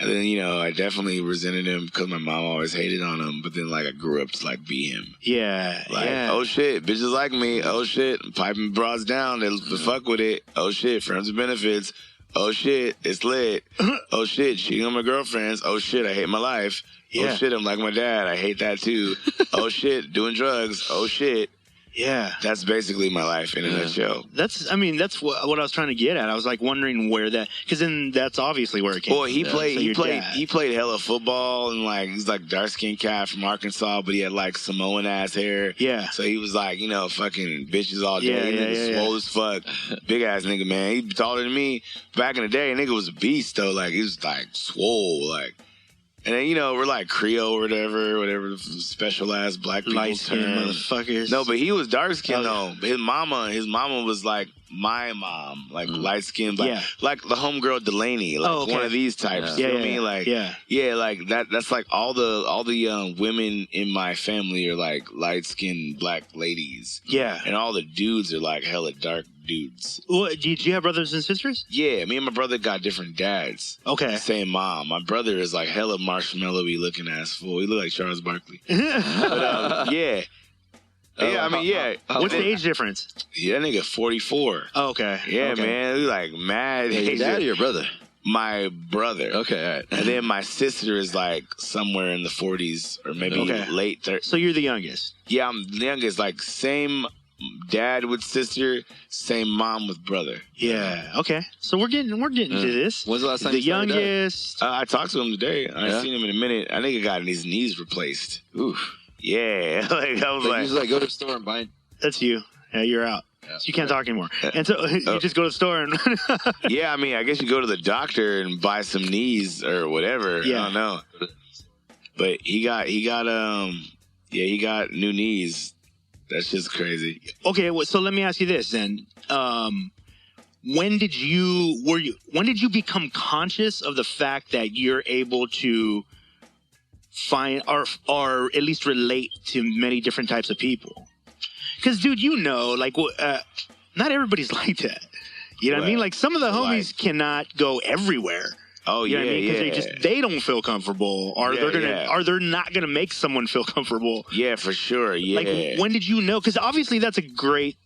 B: And then, I definitely resented him because my mom always hated on him. But then, like, I grew up to, like, be him.
A: Yeah.
B: Like, oh, shit, bitches like me. Oh, shit, piping broads down. They fuck with it. Oh, shit, friends with benefits. Oh, shit, it's lit. Oh, shit, cheating on my girlfriends. Oh, shit, I hate my life.
A: Yeah.
B: Oh, shit, I'm like my dad. I hate that, too. Oh, shit, doing drugs. Oh, shit.
A: Yeah.
B: That's basically my life in a nutshell.
A: That's what I was trying to get at. I was like wondering where that, because then that's obviously where it came
B: Well,
A: from.
B: he played hella football, and like he's like dark skinned cat from Arkansas, but he had like Samoan ass hair.
A: Yeah.
B: So he was like, fucking bitches all day. Swole as fuck. Big ass nigga, man. He taller than me. Back in the day, nigga was a beast though. Like he was like swole, like. And then, we're like Creole or whatever the special ass black people
A: light skinned
B: term.
A: motherfuckers.
B: No, but he was dark skinned though. His mama was like my mom, like light skinned, like the homegirl Delaney, like one of these types.
A: Yeah.
B: You know what I mean? Like, yeah, like that's like all the women in my family are like light skinned black ladies.
A: Yeah.
B: And all the dudes are like hella dark dudes.
A: Well, did you have brothers and sisters?
B: Yeah, me and my brother got different dads.
A: Okay.
B: Same mom. My brother is like hella marshmallowy looking ass fool. He look like Charles Barkley. But, yeah. Yeah, I mean, yeah.
A: What's the age difference?
B: Yeah, that nigga 44.
A: Oh, okay.
B: Yeah, man. We like mad.
C: Your dad or your brother?
B: My brother.
C: Okay, all right.
B: And then my sister is like somewhere in the 40s or maybe late 30s.
A: So you're the youngest?
B: Yeah, I'm the youngest. Like same dad with sister, same mom with brother.
A: Yeah. Okay. So we're getting to this.
C: When's the last time
A: the
C: you saw your dad?
A: youngest?
B: I talked to him today. I ain't seen him in a minute. I think he got his knees replaced.
C: Oof.
B: Yeah. Like I was
C: But
B: like,
C: you just like go to the store and buy it.
A: That's you. Yeah, you're out.
C: Yeah.
A: So you can't talk anymore. And so you just go to the store and
B: yeah, I mean, I guess you go to the doctor and buy some knees or whatever.
A: Yeah.
B: I don't know. But he got new knees. That's just crazy.
A: Okay, well, so let me ask you this then. When did you become conscious of the fact that you're able to find or at least relate to many different types of people? Because, dude, like, not everybody's like that. You know what I mean? Like, some of the homies cannot go everywhere.
B: Oh,
A: you know what I mean?
B: yeah.
A: Because they don't feel comfortable, or they're not gonna make someone feel comfortable.
B: Yeah, for sure. Yeah.
A: Like, when did you know? Because obviously it's a great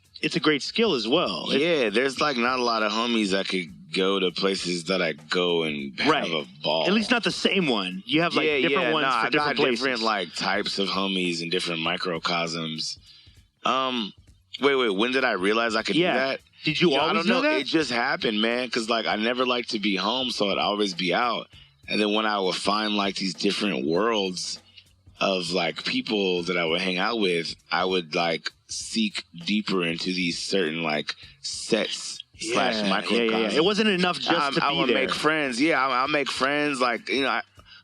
A: skill as well.
B: Yeah, there's like not a lot of homies that could go to places that I go and have a ball.
A: At least not the same one. You have like different ones for different places.
B: Different like types of homies and different microcosms. Wait. When did I realize I could do that?
A: Did you always
B: I don't
A: know that?
B: It just happened, man. Because like I never liked to be home, so I'd always be out. And then when I would find like these different worlds of like people that I would hang out with, I would like seek deeper into these certain like sets / microcosms.
A: Yeah. It wasn't enough just to
B: I
A: be
B: would
A: there.
B: make friends. Yeah, I'll make friends like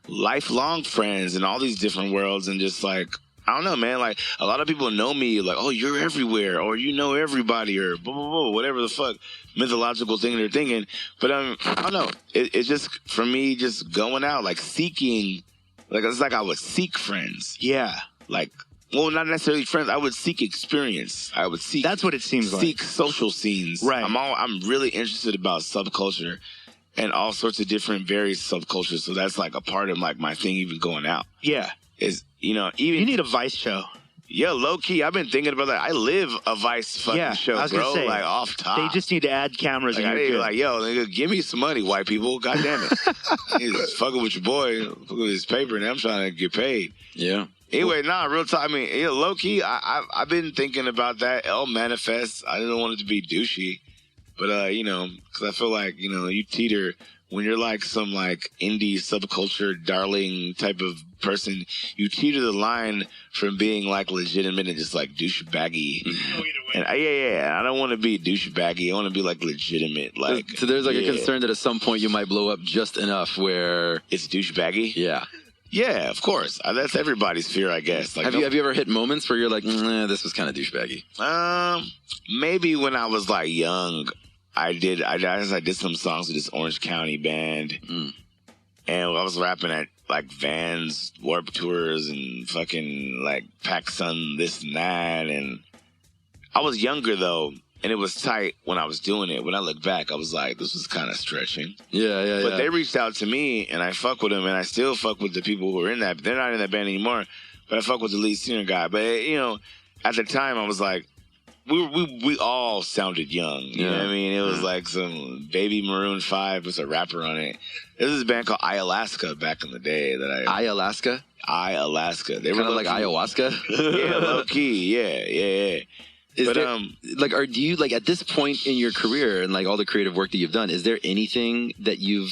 B: lifelong friends in all these different worlds, and just like. I don't know, man. Like, a lot of people know me, like, oh, you're everywhere, or you know everybody, or blah, blah, blah, whatever the fuck mythological thing they're thinking. But, I don't know. It's just, for me, just going out, like, seeking, like, it's like I would seek friends.
A: Yeah.
B: Like, well, not necessarily friends. I would seek experience. I would seek.
A: That's what it seems like.
B: Seek social scenes.
A: Right.
B: I'm really interested about subculture and all sorts of different various subcultures. So that's, like, a part of, like, my thing even going out.
A: Yeah.
B: Is, even
A: you need a Vice show.
B: Yeah, low key. I've been thinking about that. I live a Vice fucking show,
A: I was
B: bro.
A: gonna say,
B: like off top.
A: They just need to add cameras.
B: Like,
A: and you're good.
B: like, yo, nigga, give me some money, white people. God damn it. He's fucking with your boy, fucking with his paper, and I'm trying to get paid.
C: Yeah.
B: Anyway, real time. I mean, low key. I've been thinking about that. L manifest. I didn't want it to be douchey, but because I feel like you teeter. When you're like some like indie subculture darling type of person, you teeter the line from being like legitimate and just like douchebaggy. And I don't want to be douchebaggy. I want to be like legitimate. Like
C: so there's like a concern that at some point you might blow up just enough where
B: it's douchebaggy.
C: Yeah.
B: Yeah, of course. That's everybody's fear, I guess. Like,
C: have you ever hit moments where you're like, this was kind of douchebaggy?
B: Maybe when I was like young. I did some songs with this Orange County band, and I was rapping at like Vans Warped Tours and fucking like PacSun this and that, and I was younger though, and it was tight when I was doing it. When I look back, I was like, this was kind of stretching.
C: Yeah.
B: But they reached out to me, and I fuck with them, and I still fuck with the people who are in that. They're not in that band anymore, but I fuck with the lead singer guy. But at the time, I was like. We all sounded young. You know what I mean? It was like some Baby Maroon 5 was a rapper on it. This is a band called I-Alaska back in the day.
C: I-Alaska?
B: I-Alaska. They
C: were kind of like ayahuasca?
B: Yeah, low key. Yeah. But
C: do you like at this point in your career and like all the creative work that you've done, is there anything that you've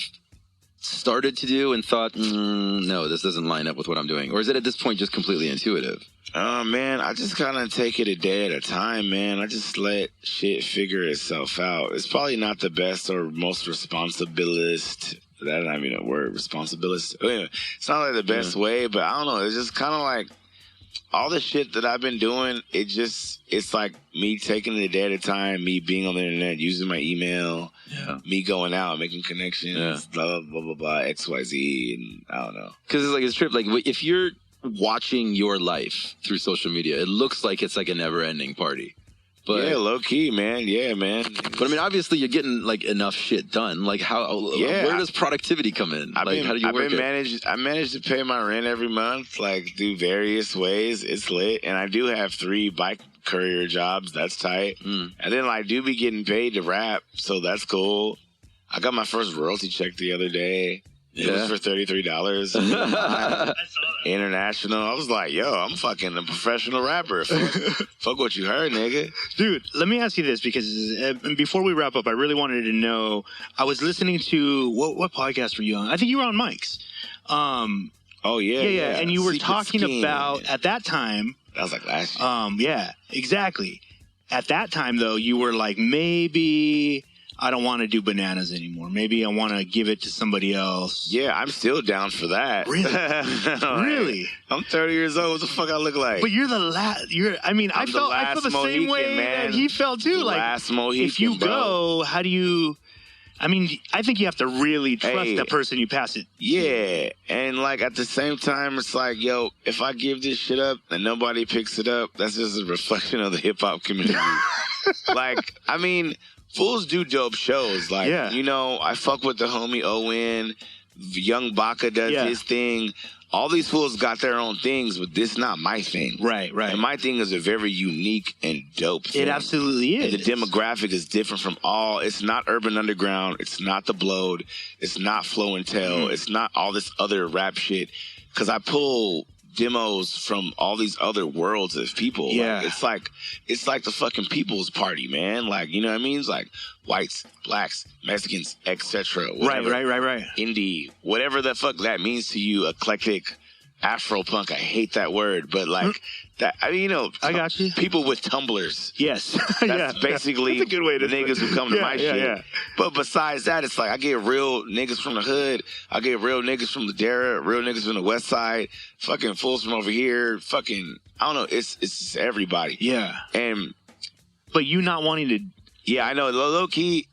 C: started to do and thought, no, this doesn't line up with what I'm doing? Or is it at this point just completely intuitive?
B: Man, I just kind of take it a day at a time, man. I just let shit figure itself out. It's probably not the best or most responsibilist. That's not even a word, responsibilist. Anyway, it's not like the best way, but I don't know. It's just kind of like all the shit that I've been doing, it's like me taking it a day at a time, me being on the internet, using my email, me going out, making connections, blah, blah, blah, blah, XYZ, and I don't know.
C: Because it's like a trip. Like, if you're watching your life through social media, it looks like it's like a never-ending party. But,
B: yeah, low key, man. Yeah, man.
C: But I mean, obviously, you're getting like enough shit done. Like, where does productivity come in? How do you work it?
B: I managed to pay my rent every month, like through various ways. It's lit, and I do have 3 bike courier jobs. That's tight. And then I do be getting paid to rap, so that's cool. I got my first royalty check the other day. It was for $33. International. I was like, yo, I'm fucking a professional rapper. Fuck what you heard, nigga.
A: Dude, let me ask you this, because before we wrap up, I really wanted to know. I was listening to what podcast were you on? I think you were on Mike's.
B: Oh yeah,
A: yeah. And you were
B: Secret
A: talking
B: Skin.
A: about at that time.
B: That was like last year.
A: Yeah, exactly. At that time, though, you were like, maybe I don't want to do bananas anymore. Maybe I want to give it to somebody else.
B: Yeah, I'm still down for that.
A: Really? Really?
B: I'm 30 years old. What the fuck I look like?
A: But you're the last. I mean, I felt the same way that he felt too. Like,
B: last Mohican,
A: if you go, how do you? I mean, I think you have to really trust that person you pass it.
B: Yeah, and like at the same time, it's like, yo, if I give this shit up and nobody picks it up, that's just a reflection of the hip hop community. Like, I mean, fools do dope shows. Like, you know, I fuck with the homie Owen. Young Baka does his thing. All these fools got their own things, but this is not my thing.
A: Right.
B: And my thing is a very unique and dope thing.
A: It absolutely is.
B: And the demographic is different from all. It's not Urban Underground. It's not The Blowed. It's not Flow and Tell. It's not all this other rap shit. Because I pull demos from all these other worlds of people.
A: Yeah.
B: Like, it's like the fucking people's party, man. Like, you know what I mean? It's like whites, blacks, Mexicans, etc.
A: Right.
B: Indie, whatever the fuck that means to you, eclectic, Afro punk. I hate that word, but like that. I mean, you know,
A: I got you.
B: People with tumblers.
A: Yes,
B: that's basically
A: that's a good way to
B: the niggas who come to my shit.
A: Yeah.
B: But besides that, it's like I get real niggas from the hood. I get real niggas from the Ladera, real niggas from the West Side, fucking fools from over here. Fucking, I don't know. It's just everybody.
A: Yeah.
B: And
A: but you not wanting to.
B: Yeah, I know. Low key,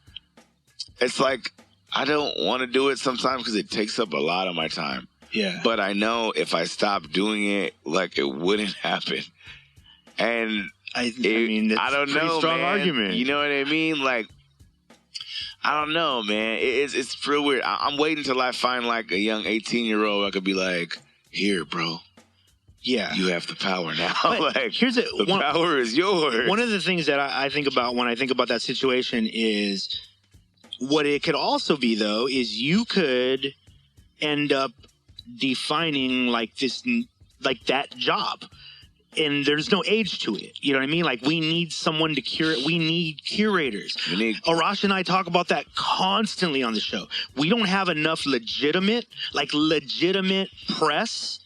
B: it's like I don't want to do it sometimes because it takes up a lot of my time.
A: Yeah.
B: But I know if I stopped doing it, like, it wouldn't happen. And
A: I mean, that's
B: I don't
A: a pretty
B: know,
A: strong
B: man.
A: argument.
B: You know what I mean? Like, I don't know, man. It's real weird. I'm waiting till I find like a young 18-year-old I could be like, here, bro.
A: Yeah.
B: You have the power now.
A: But
B: like,
A: here's
B: the power is yours.
A: One of the things that I think about when I think about that situation is what it could also be, though, is you could end up defining like this, like that job, and there's no age to it. You know what I mean? Like, we need someone to curate. We need curators. Arash and I talk about that constantly on the show. We don't have enough legitimate press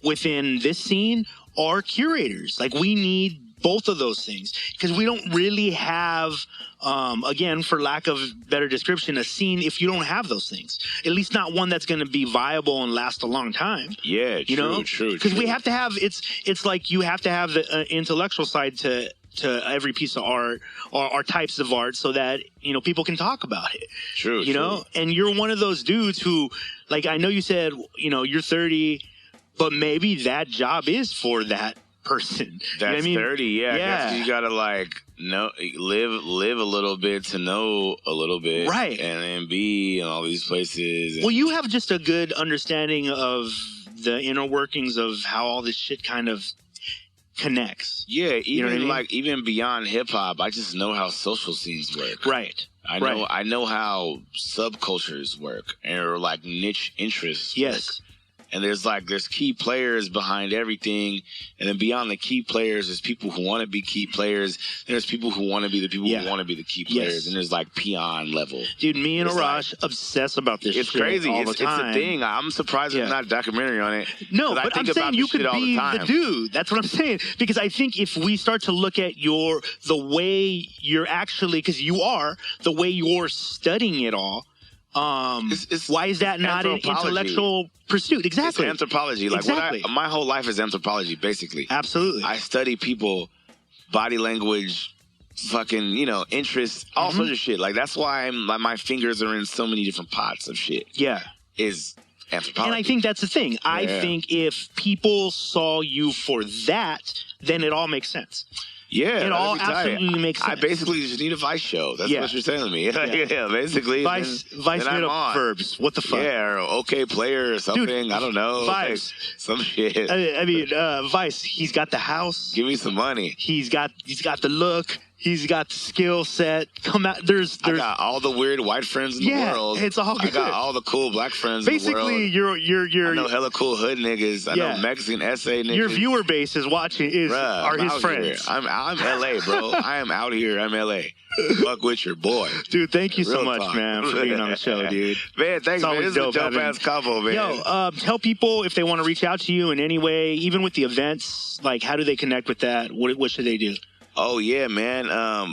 A: within this scene or curators. Like, we need both of those things because we don't really have, again, for lack of better description, a scene if you don't have those things. At least not one that's going to be viable and last a long time.
B: Yeah, true.
A: Because we have to have, it's like you have to have the intellectual side to every piece of art or types of art so that, you know, people can talk about it.
B: True.
A: You know? And you're one of those dudes who, like, I know you said, you know, you're 30, but maybe that job is for that person.
B: That's,
A: you know what I mean?
B: 30, yeah. I guess you gotta like live a little bit to know a little bit,
A: right?
B: And then be in all these places.
A: Well, you have just a good understanding of the inner workings of how all this shit kind of connects.
B: Yeah, even
A: you know what I mean?
B: like even beyond hip hop, I just know how social scenes work.
A: Right.
B: I know how subcultures work or like niche interests.
A: Yes.
B: Work. And there's key players behind everything. And then beyond the key players, there's people who want to be key players. And there's people who want to be the people who want to be the key players. Yes. And there's like peon level.
A: Dude, me and Arash obsess about this shit.
B: It's crazy.
A: All the time.
B: It's a thing. I'm surprised there's not a documentary on it.
A: No, but I'm saying you could be the dude. That's what I'm saying. Because I think if we start to look at the way you're actually, because you are, the way you're studying it all, Why is that not an
B: anthropology.
A: intellectual pursuit? Exactly.
B: It's anthropology. Like
A: Exactly.
B: my whole life is anthropology, basically.
A: Absolutely.
B: I study people, body language, fucking, interests, all sorts of shit. Like, that's why my fingers are in so many different pots of shit.
A: Yeah.
B: Is anthropology.
A: And I think that's the thing. I think if people saw you for that, then it all makes sense.
B: Yeah,
A: it all absolutely makes sense.
B: I basically just need a Vice show. That's what you're telling me. Yeah, basically.
A: Vice hit up verbs. What the fuck?
B: Yeah, or OK Player or something.
A: Dude,
B: I don't know.
A: Vice.
B: Like, some shit.
A: I mean, Vice, he's got the house.
B: Give me some money.
A: He's got the look. He's got the skill set. Come out. There's
B: I got all the weird white friends in the world.
A: It's all good.
B: I got all the cool black friends
A: Basically,
B: in the world.
A: you're
B: I know hella cool hood niggas. I know Mexican SA niggas.
A: Your viewer base is watching are his friends.
B: Here. I'm LA, bro. I am out here. I'm LA. Fuck with your boy.
A: Dude, thank you so
B: Real
A: much,
B: talk.
A: man, for being on the show, dude.
B: Man, thanks, man. This is a dope-ass combo, man.
A: Yo, tell people if they want to reach out to you in any way, even with the events, like, how do they connect with that? What should they do?
B: Oh, yeah, man.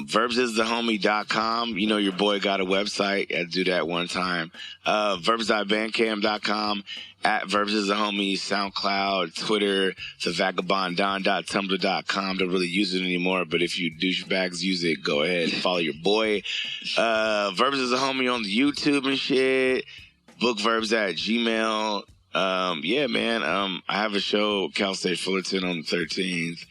B: verbsisthehomie.com. You know, your boy got a website. I had to do that one time. verbs.bandcamp.com. At verbsisthehomie, SoundCloud, Twitter, thevagabonddon.tumblr.com. Don't really use it anymore, but if you douchebags use it, go ahead and follow your boy. Verbs is a homie on the YouTube and shit. Bookverbs at Gmail. Yeah, man. I have a show, Cal State Fullerton, on the 13th.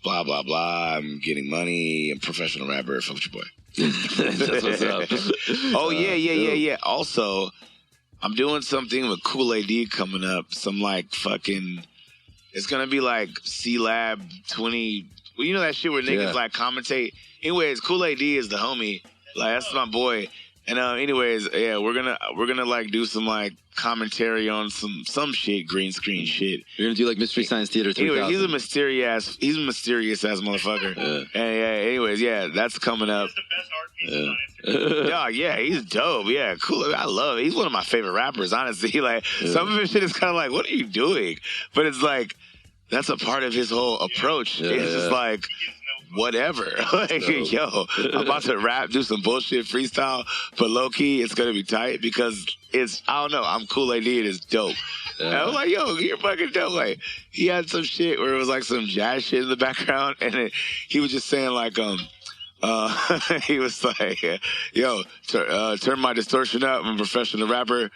B: Blah, blah, blah. I'm getting money. I'm a professional rapper. Fuck your boy.
C: That's what's up.
B: Oh, yeah. Also, I'm doing something with Kool AD coming up. Some fucking, it's going to be like C-Lab 20. Well, you know that shit where niggas commentate? Anyways, Kool AD is the homie. That's my boy. And anyways, yeah, we're gonna do some commentary on some shit, green screen shit.
C: You're gonna do Mystery Science Theater 3000.
B: Anyway, he's a mysterious ass motherfucker. And anyways, that's coming up.
A: He's the best art piece on Instagram.
B: Yeah, he's dope. Yeah, cool. I love it. He's one of my favorite rappers, honestly. Some of his shit is kind of what are you doing? But it's that's a part of his whole approach. It's just whatever. Yo, I'm about to rap, do some bullshit freestyle, but low key, it's gonna be tight because I don't know, I'm Kool AD and it's dope. Yeah. And I was yo, you're fucking dope. He had some shit where it was some jazz shit in the background, and he was just saying he was yo, turn my distortion up. I'm a professional rapper.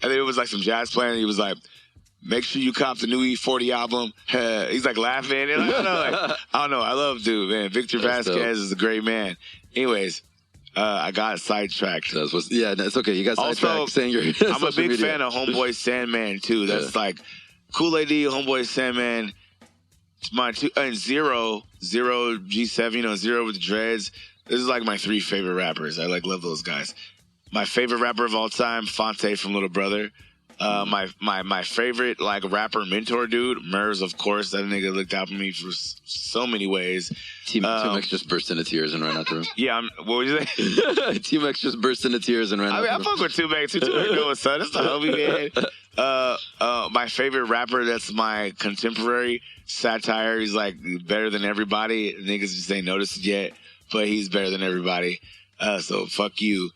B: And then it was some jazz playing. He was make sure you cop the new E40 album. He's laughing. And I don't know. I love dude, man. Victor Vasquez is a great man. Anyways, I got sidetracked.
C: That's okay. You got sidetracked
B: also,
C: saying you're
B: I'm a big fan of Homeboy Sandman, too. That's Kool AD, Homeboy Sandman. It's my Zero G7, Zero with the dreads. This is my three favorite rappers. I love those guys. My favorite rapper of all time, Fonte from Little Brother. My favorite rapper mentor dude, Murs, of course. That nigga looked out for me for so many ways.
C: T-Max just burst into tears and ran out the room.
B: Yeah, what would you say?
C: T-Max just burst into tears and ran out the room.
B: I fuck with T-Max. T-Max doing son. That's the homie, man. My favorite rapper that's my contemporary, Satire. He's better than everybody. Niggas just ain't noticed it yet, but he's better than everybody. So fuck you.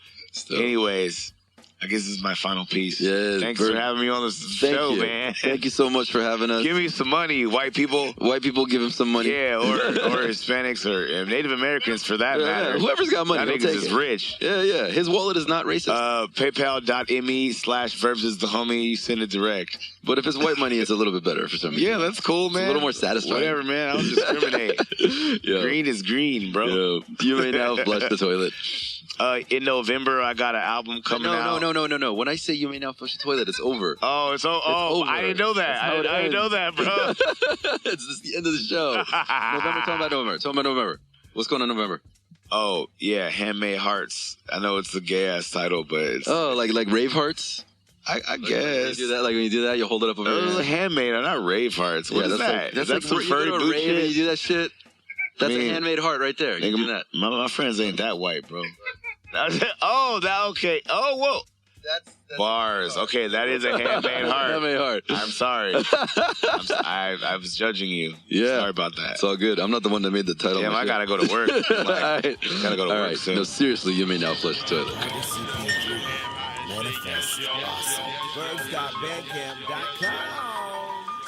B: Anyways. I guess this is my final piece.
C: Yeah,
B: thanks for having me on this show, man.
C: Thank you so much for having us.
B: Give me some money, white people.
C: White people, give him some money.
B: Yeah, or Hispanics or Native Americans for that matter.
C: Whoever's got money,
B: that niggas is rich.
C: Yeah. His wallet is not racist.
B: PayPal.me/verbsisthehomie. You send it direct.
C: But if it's white money, it's a little bit better for some reason.
B: Yeah, that's cool, man.
C: It's a little more satisfying.
B: Whatever, man. I don't discriminate. Green is green, bro.
C: Yo, you may now flush the toilet.
B: In November, I got an album coming out.
C: No. When I say you may now flush the toilet, it's over.
B: Oh, it's over. I didn't know that. I didn't know that, bro.
C: It's the end of the show. November, talking about November. What's going on in November?
B: Oh, yeah, Handmade Hearts. I know it's a gay-ass title, but it's...
C: Oh, like Rave Hearts?
B: I guess.
C: When you do that, you hold it up over your hand.
B: Handmade, not Rave Hearts. What is that?
C: That's
B: some furry boot shit?
C: You do that shit? That's a handmade heart right there. You do that.
B: My friends ain't that white, bro. Okay. Oh, whoa. That's bars. Okay, that is a handmade heart.
C: Handmade heart.
B: I'm sorry. I was judging you.
C: Yeah.
B: Sorry about that.
C: It's all good. I'm not the one that made the title.
B: Yeah, I gotta go to work. Gotta go to work soon.
C: No, seriously, you may now flush the toilet.
E: Awesome. Verbs.bandcamp.com.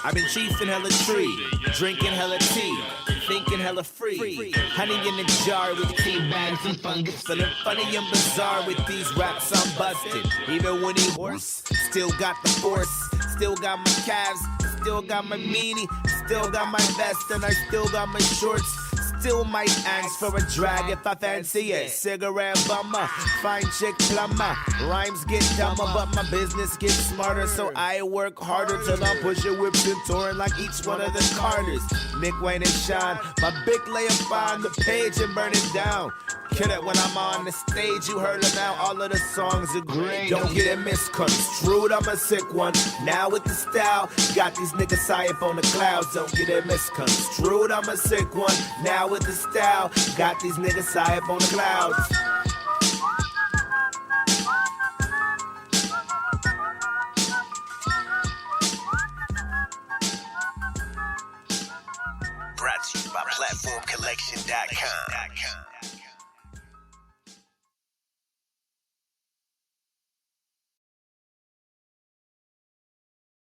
E: I've been chiefing hella tree, drinking hella tea, thinking hella free. Honey in a jar with tea bags and fungus. Feeling funny and bizarre with these raps I'm busted. Even when he hoarse, still got the force. Still got my calves, still got my meanie, still got my vest, and I still got my shorts. Still might ask for a drag if I fancy it. Cigarette bummer, fine chick plumber. Rhymes get dumber, but my business gets smarter. So I work harder till I'm pushing whips and touring like each one of the Carters. Nick, Wayne, and Sean. My big lay up on the page and burn it down. Kill it when I'm on the stage, you heard it now, all of the songs are great. Don't get it misconstrued, I'm a sick one. Now with the style, got these niggas high up on the clouds. Don't get it misconstrued, I'm a sick one. Now with the style, got these niggas high up on the clouds.